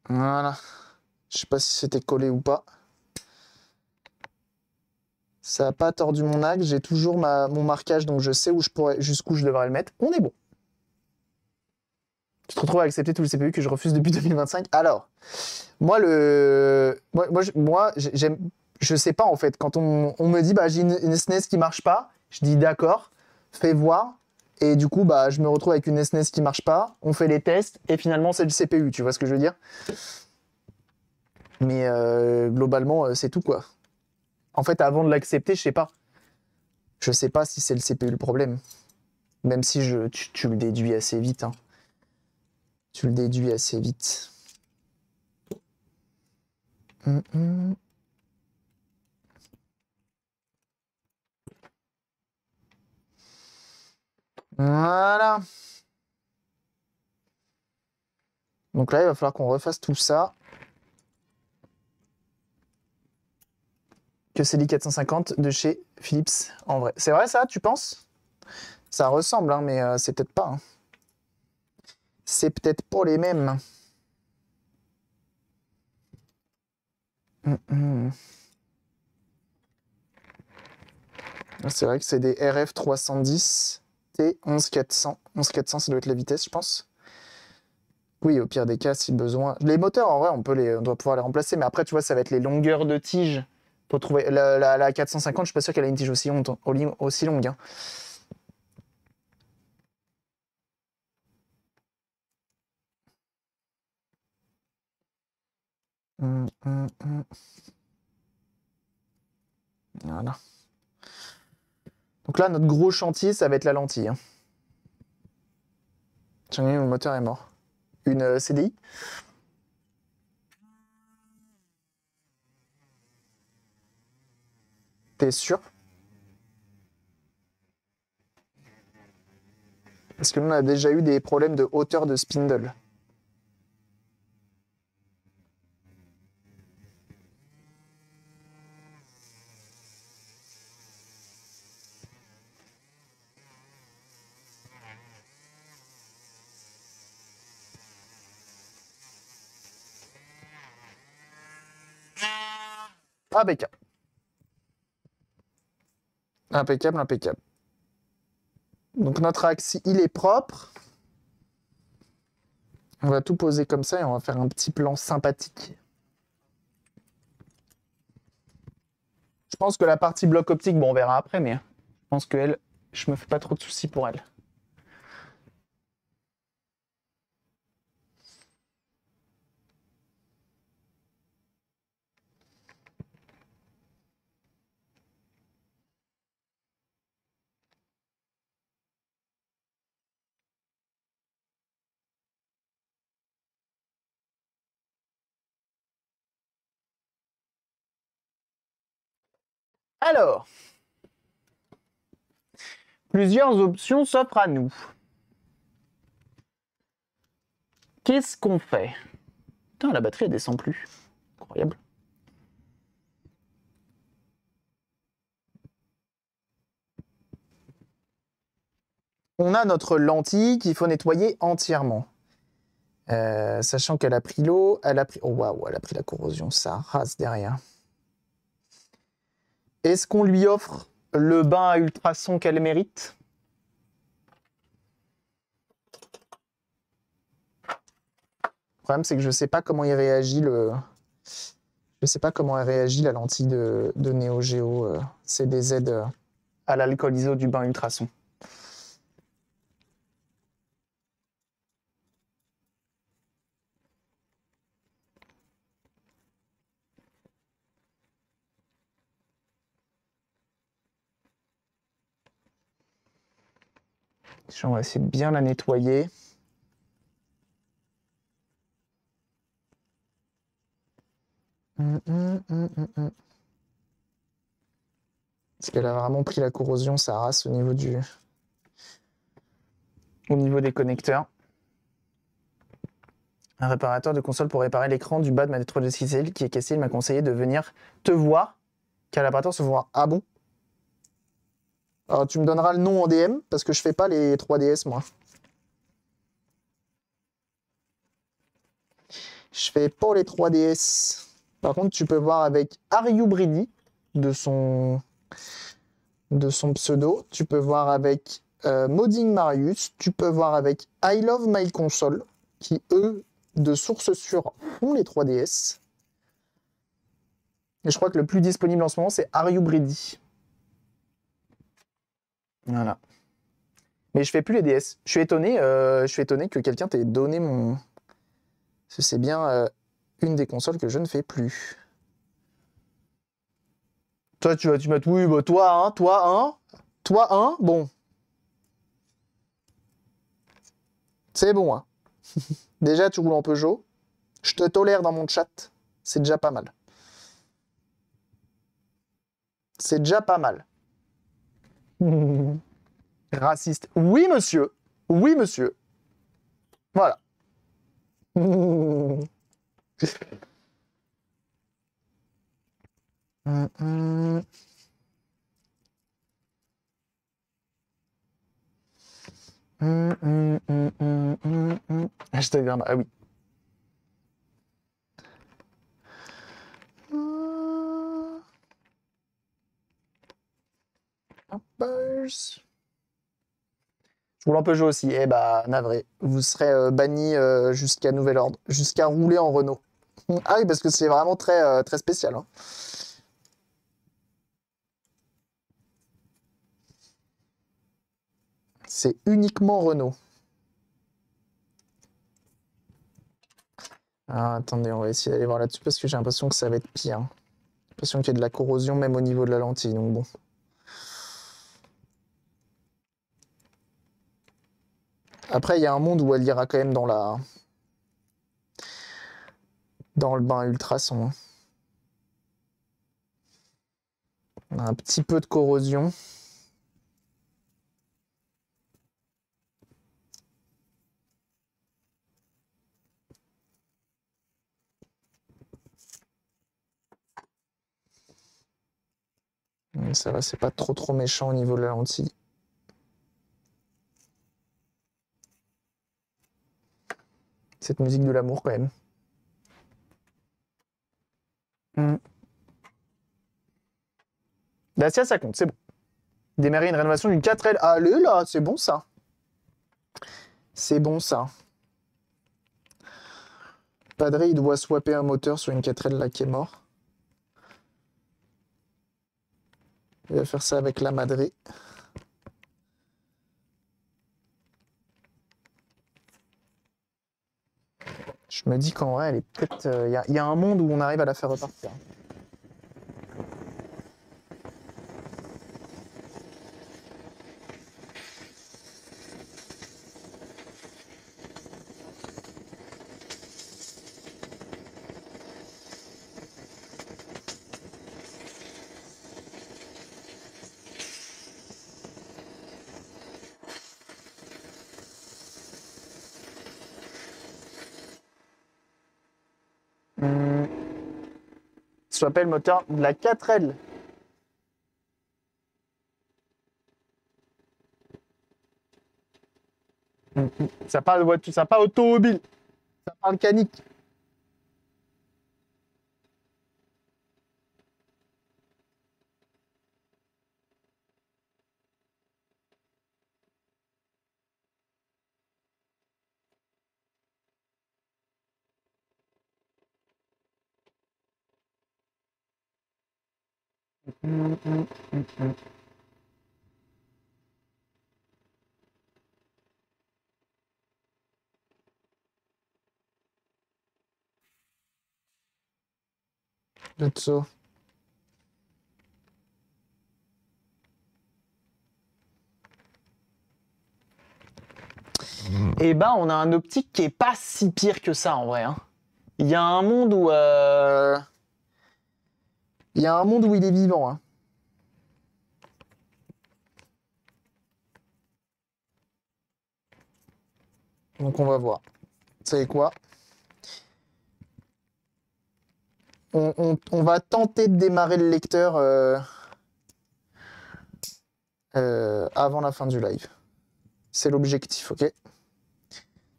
Speaker 2: Voilà. Je sais pas si c'était collé ou pas. Ça n'a pas tordu mon axe. J'ai toujours mon marquage, donc je sais jusqu'où je devrais le mettre. On est bon. Tu te retrouves à accepter tous les CPU que je refuse depuis 2025. Alors, moi, j'aime. Je sais pas en fait. Quand on me dit, bah, j'ai une SNES qui marche pas, je dis d'accord, fais voir. Et du coup, bah, je me retrouve avec une SNES qui marche pas. On fait les tests et finalement, c'est le CPU. Tu vois ce que je veux dire? Mais globalement, c'est tout quoi. En fait, avant de l'accepter, je sais pas. Je sais pas si c'est le CPU le problème. Même si tu le déduis assez vite. Hein. Tu le déduis assez vite. Voilà. Donc là, il va falloir qu'on refasse tout ça. Que c'est l'I450 de chez Philips, en vrai. C'est vrai ça, tu penses? Ça ressemble, hein, mais c'est peut-être pas. Hein. C'est peut-être pas les mêmes. C'est vrai que c'est des RF 310 T11400. 11400, ça doit être la vitesse, je pense. Oui, au pire des cas, si besoin. Les moteurs, en vrai, on doit pouvoir les remplacer, mais après, tu vois, ça va être les longueurs de tige. Pour trouver la 450, je suis pas sûr qu'elle ait une tige aussi longue. Hein. Voilà. Donc là, notre gros chantier, ça va être la lentille. Hein. Tiens, le moteur est mort. Une CDI? T'es sûr? Parce que nous, on a déjà eu des problèmes de hauteur de spindle. Impeccable. Impeccable, impeccable. Donc notre axe, il est propre. On va tout poser comme ça et on va faire un petit plan sympathique. Je pense que la partie bloc optique, bon, on verra après, mais je pense qu'elle, je me fais pas trop de soucis pour elle. Alors, plusieurs options s'offrent à nous. Qu'est-ce qu'on fait? Putain, la batterie, elle descend plus. Incroyable. On a notre lentille qu'il faut nettoyer entièrement. Sachant qu'elle a pris l'eau, elle a pris... Oh waouh, elle a pris la corrosion, ça rase derrière. Est-ce qu'on lui offre le bain à ultrasons qu'elle mérite? Le problème, c'est que je sais pas comment il réagit Je sais pas comment elle réagit la lentille de Neo Geo CDZ à l'alcool iso du bain ultrason. On va essayer de bien la nettoyer. Parce qu'elle a vraiment pris la corrosion, sa race, au niveau des connecteurs. Un réparateur de console pour réparer l'écran du bas de ma 3DS qui est cassé. Il m'a conseillé de venir te voir, car l'apparateur se voit. Ah bon? Alors tu me donneras le nom en DM, parce que je fais pas les 3DS, moi. Je fais pas les 3DS. Par contre, tu peux voir avec Ariou Brady, de son pseudo. Tu peux voir avec Modding Marius. Tu peux voir avec I Love My Console, qui, eux, de source sûre, font les 3DS. Et je crois que le plus disponible en ce moment, c'est Ariou Brady. Voilà. Mais je fais plus les DS. Je suis étonné que quelqu'un t'ait donné mon... Parce que c'est bien une des consoles que je ne fais plus. Toi, tu mettre, oui, bah toi, bon. C'est bon, hein. Déjà, tu roules en Peugeot. Je te tolère dans mon chat. C'est déjà pas mal. C'est déjà pas mal. Raciste. Oui, monsieur. Oui, monsieur. Voilà. Instagram, ah oui. Hoppers. Je roule en Peugeot aussi. Eh bah, navré. Vous serez banni jusqu'à nouvel ordre. Jusqu'à rouler en Renault. Ah oui, parce que c'est vraiment très, très spécial. Hein. C'est uniquement Renault. Ah, attendez, on va essayer d'aller voir là-dessus parce que j'ai l'impression que ça va être pire. J'ai l'impression qu'il y a de la corrosion même au niveau de la lentille, donc bon. Après, il y a un monde où elle ira quand même dans le bain ultrason. Hein. On a un petit peu de corrosion. Ça va, c'est pas trop méchant au niveau de la lentille. Cette musique de l'amour quand même. Dacia, ça compte, c'est bon. Démarrer une rénovation d'une 4L. Allez là, c'est bon ça. C'est bon ça. Padré, il doit swapper un moteur sur une 4L là qui est mort. Il va faire ça avec la Madré. Je me dis qu'en vrai, elle est peut-être. Il y a un monde où on arrive à la faire repartir. Swapper le moteur de la 4L. Ça parle de voiture, ça parle automobile, ça parle canique. Le Tso. Et ben, on a un optique qui est pas si pire que ça, en vrai. Hein. Il y a un monde où...
Speaker 1: Il y a un monde où il est vivant. Hein. Donc on va voir. Vous savez quoi? On va tenter de démarrer le lecteur avant la fin du live. C'est l'objectif, ok?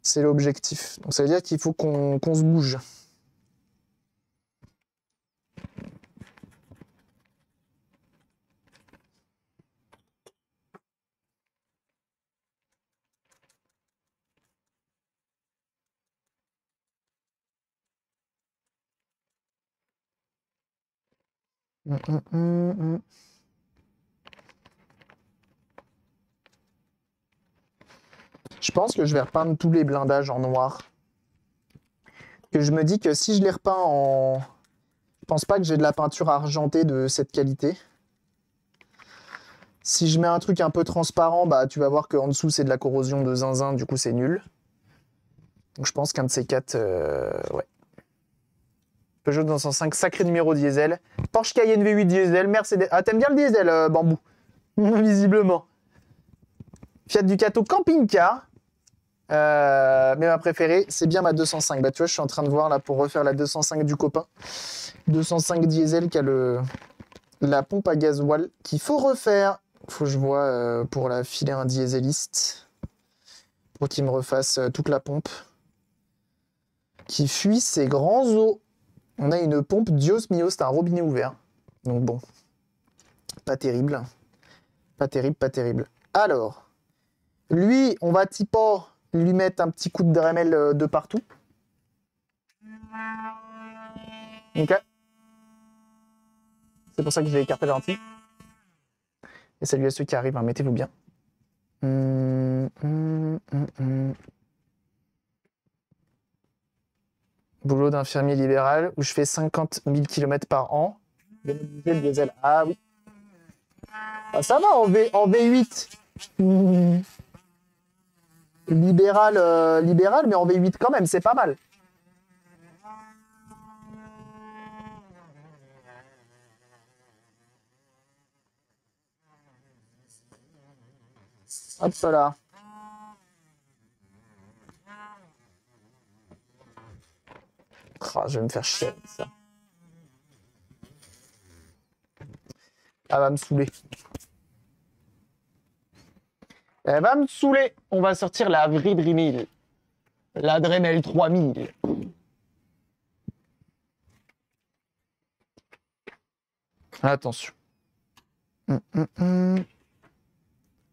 Speaker 1: C'est l'objectif. Donc ça veut dire qu'il faut qu'on se bouge. Je pense que je vais repeindre tous les blindages en noir. Que je me dis que si je les repeins en... Je pense pas que j'ai de la peinture argentée de cette qualité. Si je mets un truc un peu transparent, bah tu vas voir qu'en dessous c'est de la corrosion de zinzin, du coup c'est nul. Donc je pense qu'un de ces quatre, ouais. Peugeot 205, sacré numéro diesel. Porsche Cayenne V8 diesel, Mercedes... Ah, t'aimes bien le diesel, Bambou? Visiblement. Fiat Ducato Camping Car. Mais ma préférée, c'est bien ma 205. Bah tu vois, je suis en train de voir là pour refaire la 205 du copain. 205 diesel qui a la pompe à gasoil qu'il faut refaire. Faut que je vois pour la filer un dieseliste. Pour qu'il me refasse toute la pompe. Qui fuit ses grands os. On a une pompe Dios mio, c'est un robinet ouvert. Donc bon, pas terrible. Pas terrible, pas terrible. Alors, lui, on va typo lui mettre un petit coup de Dremel de partout. Ok. C'est pour ça que j'ai écarté la lentille. Et salut à ceux qui arrivent, hein, mettez-vous bien. Boulot d'infirmier libéral où je fais 50 000 km par an. Diesel, diesel. Ah oui. Ah, ça va en V8. Libéral, libéral, mais en V8 quand même, c'est pas mal. Hop là. Oh, je vais me faire chier avec ça. Elle va me saouler. Elle va me saouler. On va sortir la vraie Dremel. La Dremel 3000. Attention.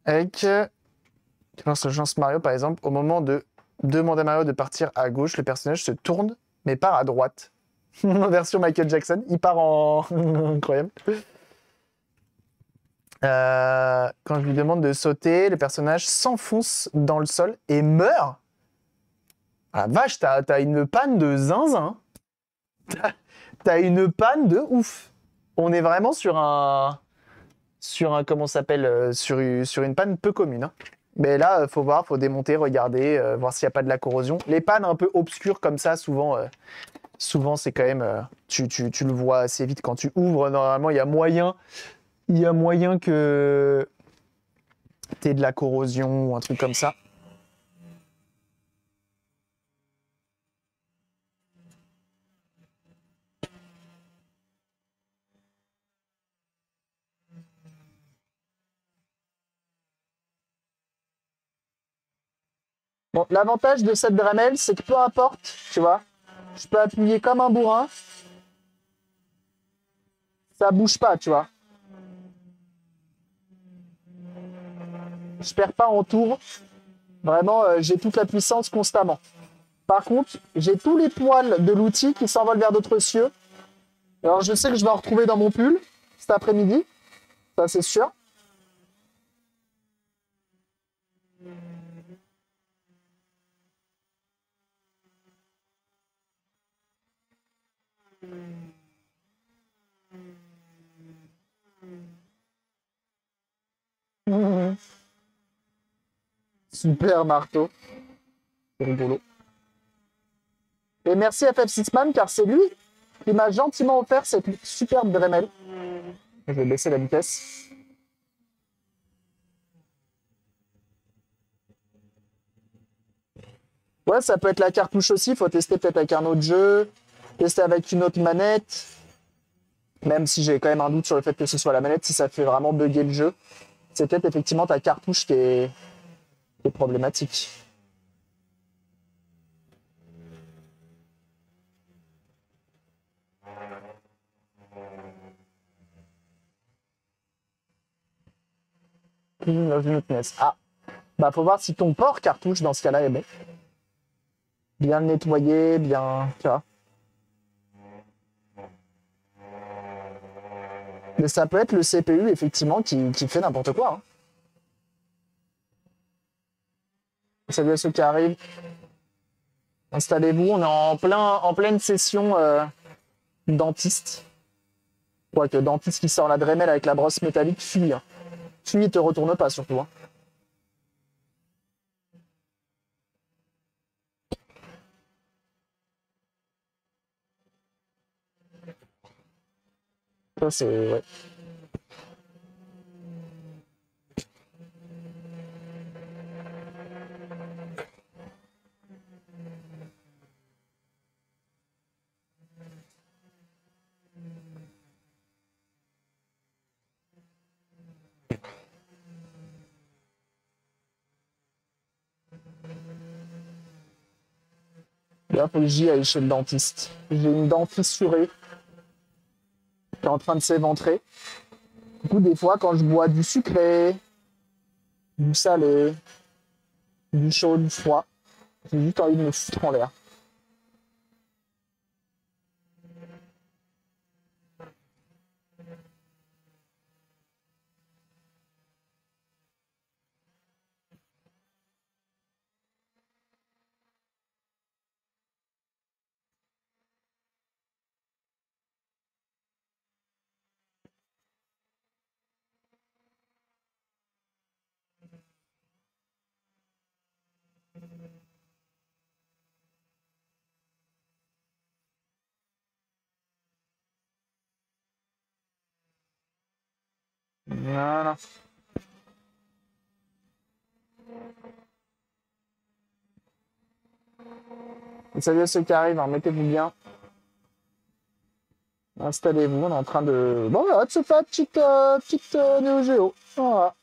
Speaker 1: Avec lorsque je lance Mario, par exemple, au moment de demander à Mario de partir à gauche, le personnage se tourne, mais part à droite. Version Michael Jackson, il part en... Incroyable. Quand je lui demande de sauter, le personnage s'enfonce dans le sol et meurt. Ah la vache, t'as une panne de zinzin. T'as une panne de ouf. On est vraiment sur un comment ça s'appelle, sur une panne peu commune. Hein. Mais là, faut voir, faut démonter, regarder, voir s'il n'y a pas de la corrosion. Les pannes un peu obscures comme ça, souvent c'est quand même... tu le vois assez vite quand tu ouvres. Normalement, il y a moyen que t'aies de la corrosion ou un truc comme ça. Bon, l'avantage de cette Dremel, c'est que peu importe, tu vois, je peux appuyer comme un bourrin, ça bouge pas, tu vois. Je perds pas en tour. Vraiment, j'ai toute la puissance constamment. Par contre, j'ai tous les poils de l'outil qui s'envolent vers d'autres cieux. Alors, je sais que je vais en retrouver dans mon pull cet après-midi. Ça, c'est sûr. Super marteau. C'est rigolo. Et merci à FF6man, car c'est lui qui m'a gentiment offert cette superbe Dremel. Je vais baisser la vitesse. Ouais, ça peut être la cartouche aussi. Faut tester peut-être avec un autre jeu. Tester avec une autre manette. Même si j'ai quand même un doute sur le fait que ce soit la manette, si ça fait vraiment bugger le jeu. C'est peut-être effectivement ta cartouche qui est problématique. Dans une autre NES. Ah, bah faut voir si ton port cartouche dans ce cas-là est bon. Bien le nettoyer, bien, tu vois. Mais ça peut être le CPU effectivement qui fait n'importe quoi. Hein. Salut à ceux qui arrivent. Installez-vous, on est en pleine session dentiste. Quoique dentiste qui sort la Dremel avec la brosse métallique, fuis. Hein. Fuis, te retourne pas surtout. Hein. Ça c'est... Ouais. Là, faut que j'y aille chez le dentiste. J'ai une dent fissurée qui est en train de s'éventrer. Du coup, des fois, quand je bois du sucré, du salé, du chaud, du froid, j'ai juste envie de me foutre en l'air. Voilà. Et salut à ceux qui arrivent, hein, mettez-vous bien. Installez-vous, on est en train de... Bon, voilà, de se faire petite Neo Geo. Voilà.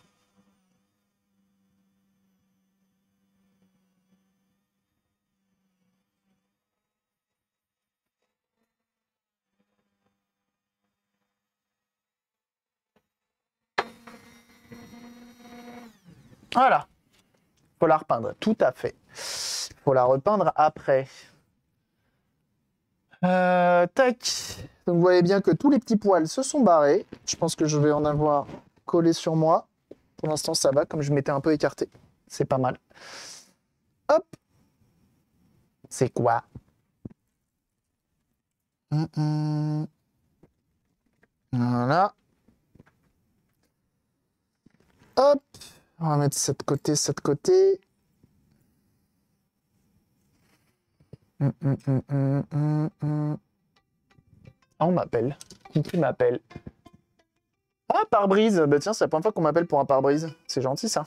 Speaker 1: Voilà. Faut la repeindre, tout à fait. Faut la repeindre après. Tac. Donc vous voyez bien que tous les petits poils se sont barrés. Je pense que je vais en avoir collé sur moi. Pour l'instant, ça va, comme je m'étais un peu écarté. C'est pas mal. Hop. C'est quoi? Voilà. Hop. On va mettre cette côté, cette côté. Ah, on m'appelle. Qui m'appelle? Ah, pare-brise. Bah tiens, c'est la première fois qu'on m'appelle pour un pare-brise. C'est gentil, ça.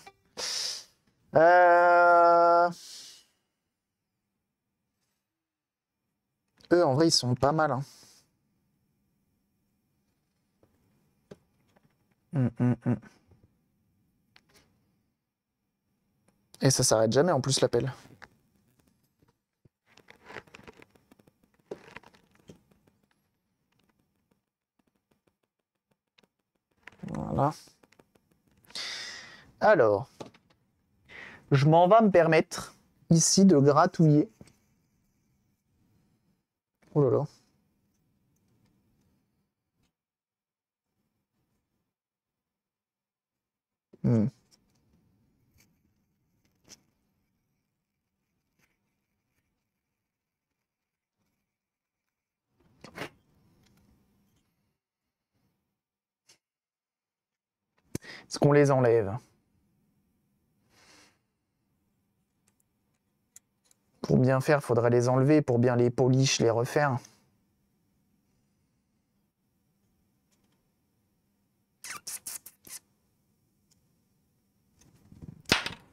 Speaker 1: Eux, en vrai, ils sont pas mal. Hein. Et ça s'arrête jamais, en plus, l'appel. Voilà. Alors, je m'en vais me permettre ici de gratouiller. Oh là là. Est-ce qu'on les enlève? Pour bien faire, il faudrait les enlever. Pour bien les polish, les refaire.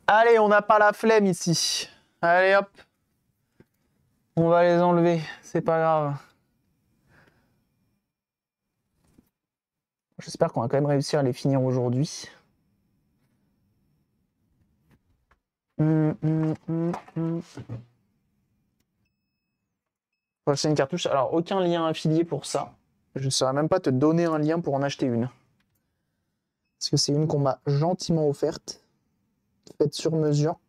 Speaker 1: Allez, on n'a pas la flemme ici. Allez, hop. On va les enlever. C'est pas grave. J'espère qu'on va quand même réussir à les finir aujourd'hui. Prochaine cartouche. Alors, aucun lien affilié pour ça. Je ne saurais même pas te donner un lien pour en acheter une. Parce que c'est une qu'on m'a gentiment offerte. Faite sur mesure.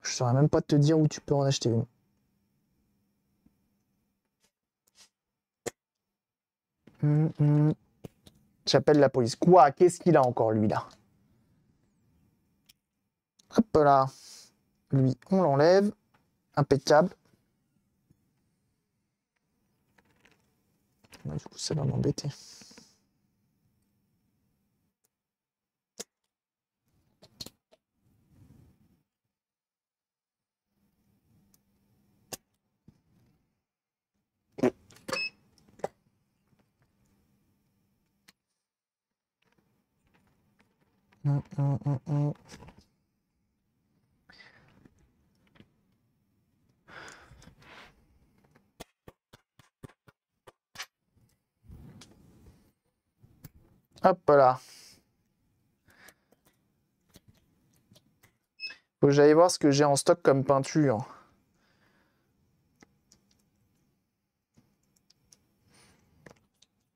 Speaker 1: Je ne saurais même pas te dire où tu peux en acheter une. J'appelle la police. Quoi? Qu'est-ce qu'il a encore, lui, là? Hop là. Lui, on l'enlève. Impeccable. Du coup, ça va m'embêter. Hop là. Faut que j'aille voir ce que j'ai en stock comme peinture.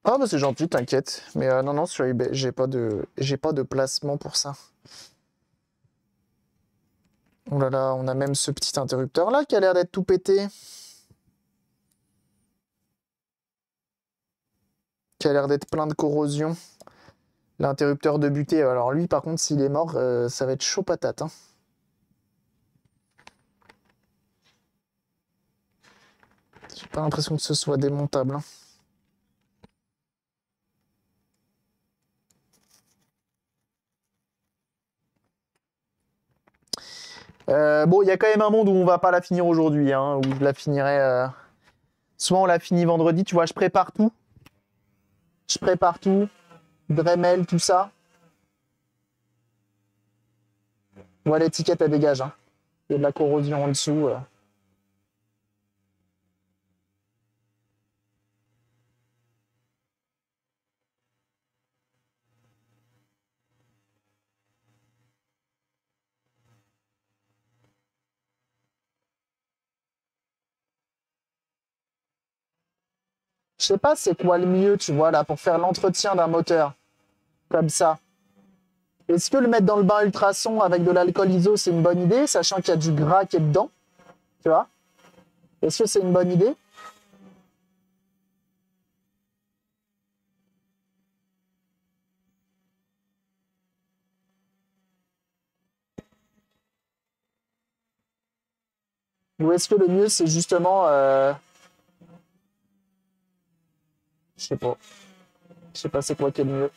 Speaker 1: Ah bah c'est gentil, t'inquiète. Mais non, non, sur eBay, j'ai pas de placement pour ça. Oh là là, on a même ce petit interrupteur là qui a l'air d'être tout pété. Qui a l'air d'être plein de corrosion. L'interrupteur de butée. Alors lui, par contre, s'il est mort, ça va être chaud patate. Hein. J'ai pas l'impression que ce soit démontable. Hein. Bon, il y a quand même un monde où on va pas la finir aujourd'hui, hein, où je la finirai. Soit on la finit vendredi, tu vois, je prépare tout. Je prépare tout. Dremel, tout ça. Ouais, l'étiquette, elle dégage. Hein. Il y a de la corrosion en dessous. Je sais pas c'est quoi le mieux, tu vois, là, pour faire l'entretien d'un moteur. Comme ça. Est-ce que le mettre dans le bain ultrason avec de l'alcool iso, c'est une bonne idée, sachant qu'il y a du gras qui est dedans? Tu vois? Est-ce que c'est une bonne idée? Ou est-ce que le mieux, c'est justement... Je sais pas. Je sais pas c'est quoi qui est le mieux.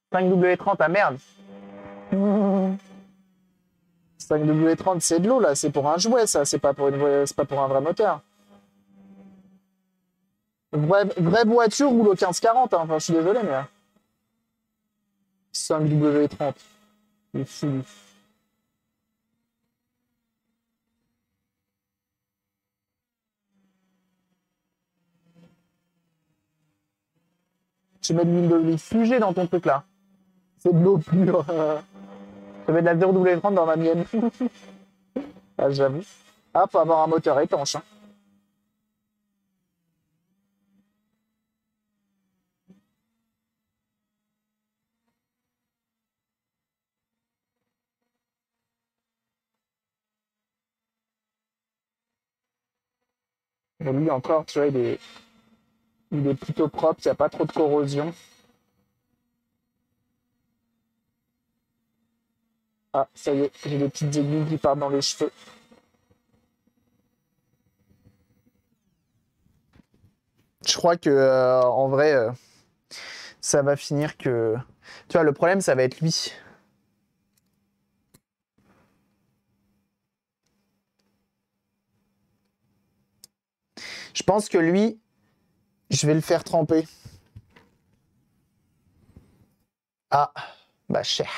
Speaker 1: « 5W30, ah merde! 5W30, c'est de l'eau, là. C'est pour un jouet, ça. C'est pas pour un vrai moteur. Vraie voiture roule au 1540, hein. Enfin, je suis désolé, mais... 5W30. Il est fou, lui. Tu mets de l'huile d'olive fugée dans ton truc, là. C'est de l'eau pure. Je mets de la 0W30 dans ma mienne. Ah, j'avoue. Ah, faut avoir un moteur étanche. Hein. Mais lui encore, tu vois, il est plutôt propre, il n'y a pas trop de corrosion. Ah, ça y est, j'ai des petites aiguilles qui partent dans les cheveux. Je crois que en vrai, ça va finir que... Tu vois, le problème, ça va être lui. Je pense que lui, je vais le faire tremper. Ah, bah cher.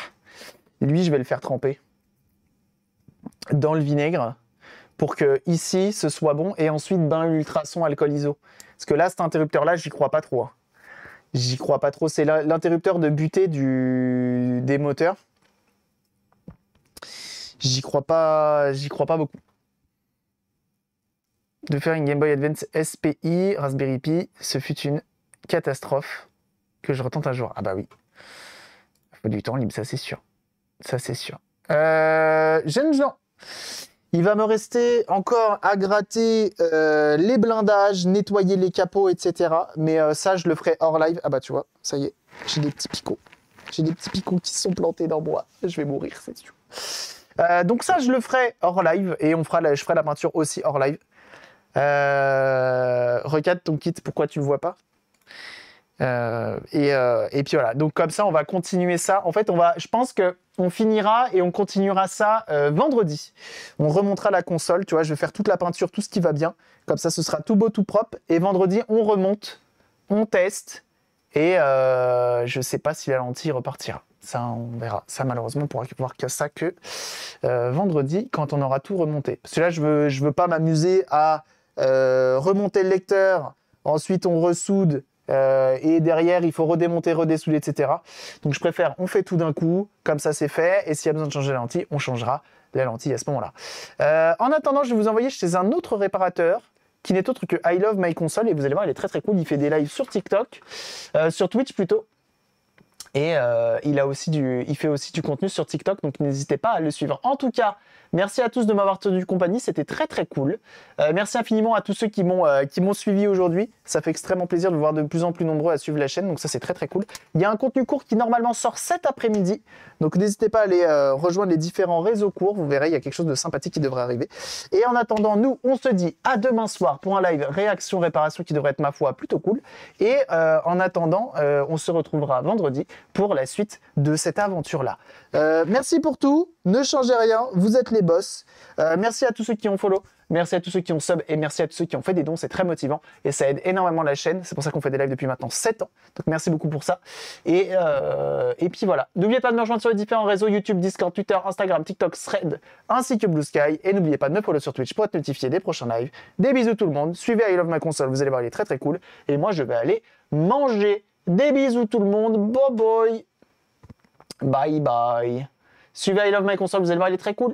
Speaker 1: Lui, je vais le faire tremper dans le vinaigre pour que ici, ce soit bon. Et ensuite, bain ultrason alcool iso. Parce que là, cet interrupteur-là, j'y crois pas trop. Hein. J'y crois pas trop. C'est l'interrupteur de butée des moteurs. J'y crois pas beaucoup. De faire une Game Boy Advance SPI, Raspberry Pi, ce fut une catastrophe que je retente un jour. Ah bah oui. Il faut du temps libre, ça c'est sûr. Ça c'est sûr. Jeunes gens, il va me rester encore à gratter les blindages, nettoyer les capots, etc. Mais ça, je le ferai hors live. Ah bah tu vois, ça y est, j'ai des petits picots. J'ai des petits picots qui se sont plantés dans moi. Je vais mourir, c'est sûr. Donc ça, je le ferai hors live et je ferai la peinture aussi hors live. Regarde ton kit, pourquoi tu le vois pas? Et puis voilà, donc comme ça on va continuer ça. En fait, je pense que on finira et on continuera ça vendredi. On remontera la console, tu vois, je vais faire toute la peinture, tout ce qui va bien. Comme ça, ce sera tout beau, tout propre. Et vendredi, on remonte, on teste. Et je sais pas si la lentille repartira. Ça, on verra. Ça, malheureusement, on pourra voir que ça que vendredi, quand on aura tout remonté. Parce que là, je veux pas m'amuser à remonter le lecteur. Ensuite, on ressoude. Et derrière, il faut redémonter, redessouder, etc. Donc, je préfère, on fait tout d'un coup. Comme ça, c'est fait. Et s'il y a besoin de changer la lentille, on changera la lentille à ce moment-là. En attendant, je vais vous envoyer chez un autre réparateur qui n'est autre que I Love My Console. Et vous allez voir, il est très très cool. Il fait des lives sur TikTok, sur Twitch plutôt. Et il fait aussi du contenu sur TikTok, donc n'hésitez pas à le suivre. En tout cas, merci à tous de m'avoir tenu compagnie, c'était très très cool. Merci infiniment à tous ceux qui m'ont suivi aujourd'hui. Ça fait extrêmement plaisir de vous voir de plus en plus nombreux à suivre la chaîne, donc ça c'est très très cool. Il y a un contenu court qui normalement sort cet après-midi, donc n'hésitez pas à aller rejoindre les différents réseaux courts, vous verrez, il y a quelque chose de sympathique qui devrait arriver. Et en attendant, nous, on se dit à demain soir pour un live réaction-réparation qui devrait être, ma foi, plutôt cool. Et en attendant, on se retrouvera vendredi pour la suite de cette aventure-là. Merci pour tout, ne changez rien, vous êtes les boss. Merci à tous ceux qui ont follow, merci à tous ceux qui ont sub et merci à tous ceux qui ont fait des dons, c'est très motivant et ça aide énormément la chaîne. C'est pour ça qu'on fait des lives depuis maintenant 7 ans. Donc merci beaucoup pour ça. Et puis voilà, n'oubliez pas de me rejoindre sur les différents réseaux YouTube, Discord, Twitter, Instagram, TikTok, Thread, ainsi que Blue Sky. Et n'oubliez pas de me follow sur Twitch pour être notifié des prochains lives. Des bisous tout le monde, suivez I Love My Console, vous allez voir, il est très très cool. Et moi je vais aller manger. Des bisous tout le monde, bye bye. Bye bye. Suivez I Love My Console, vous allez voir, il est très cool.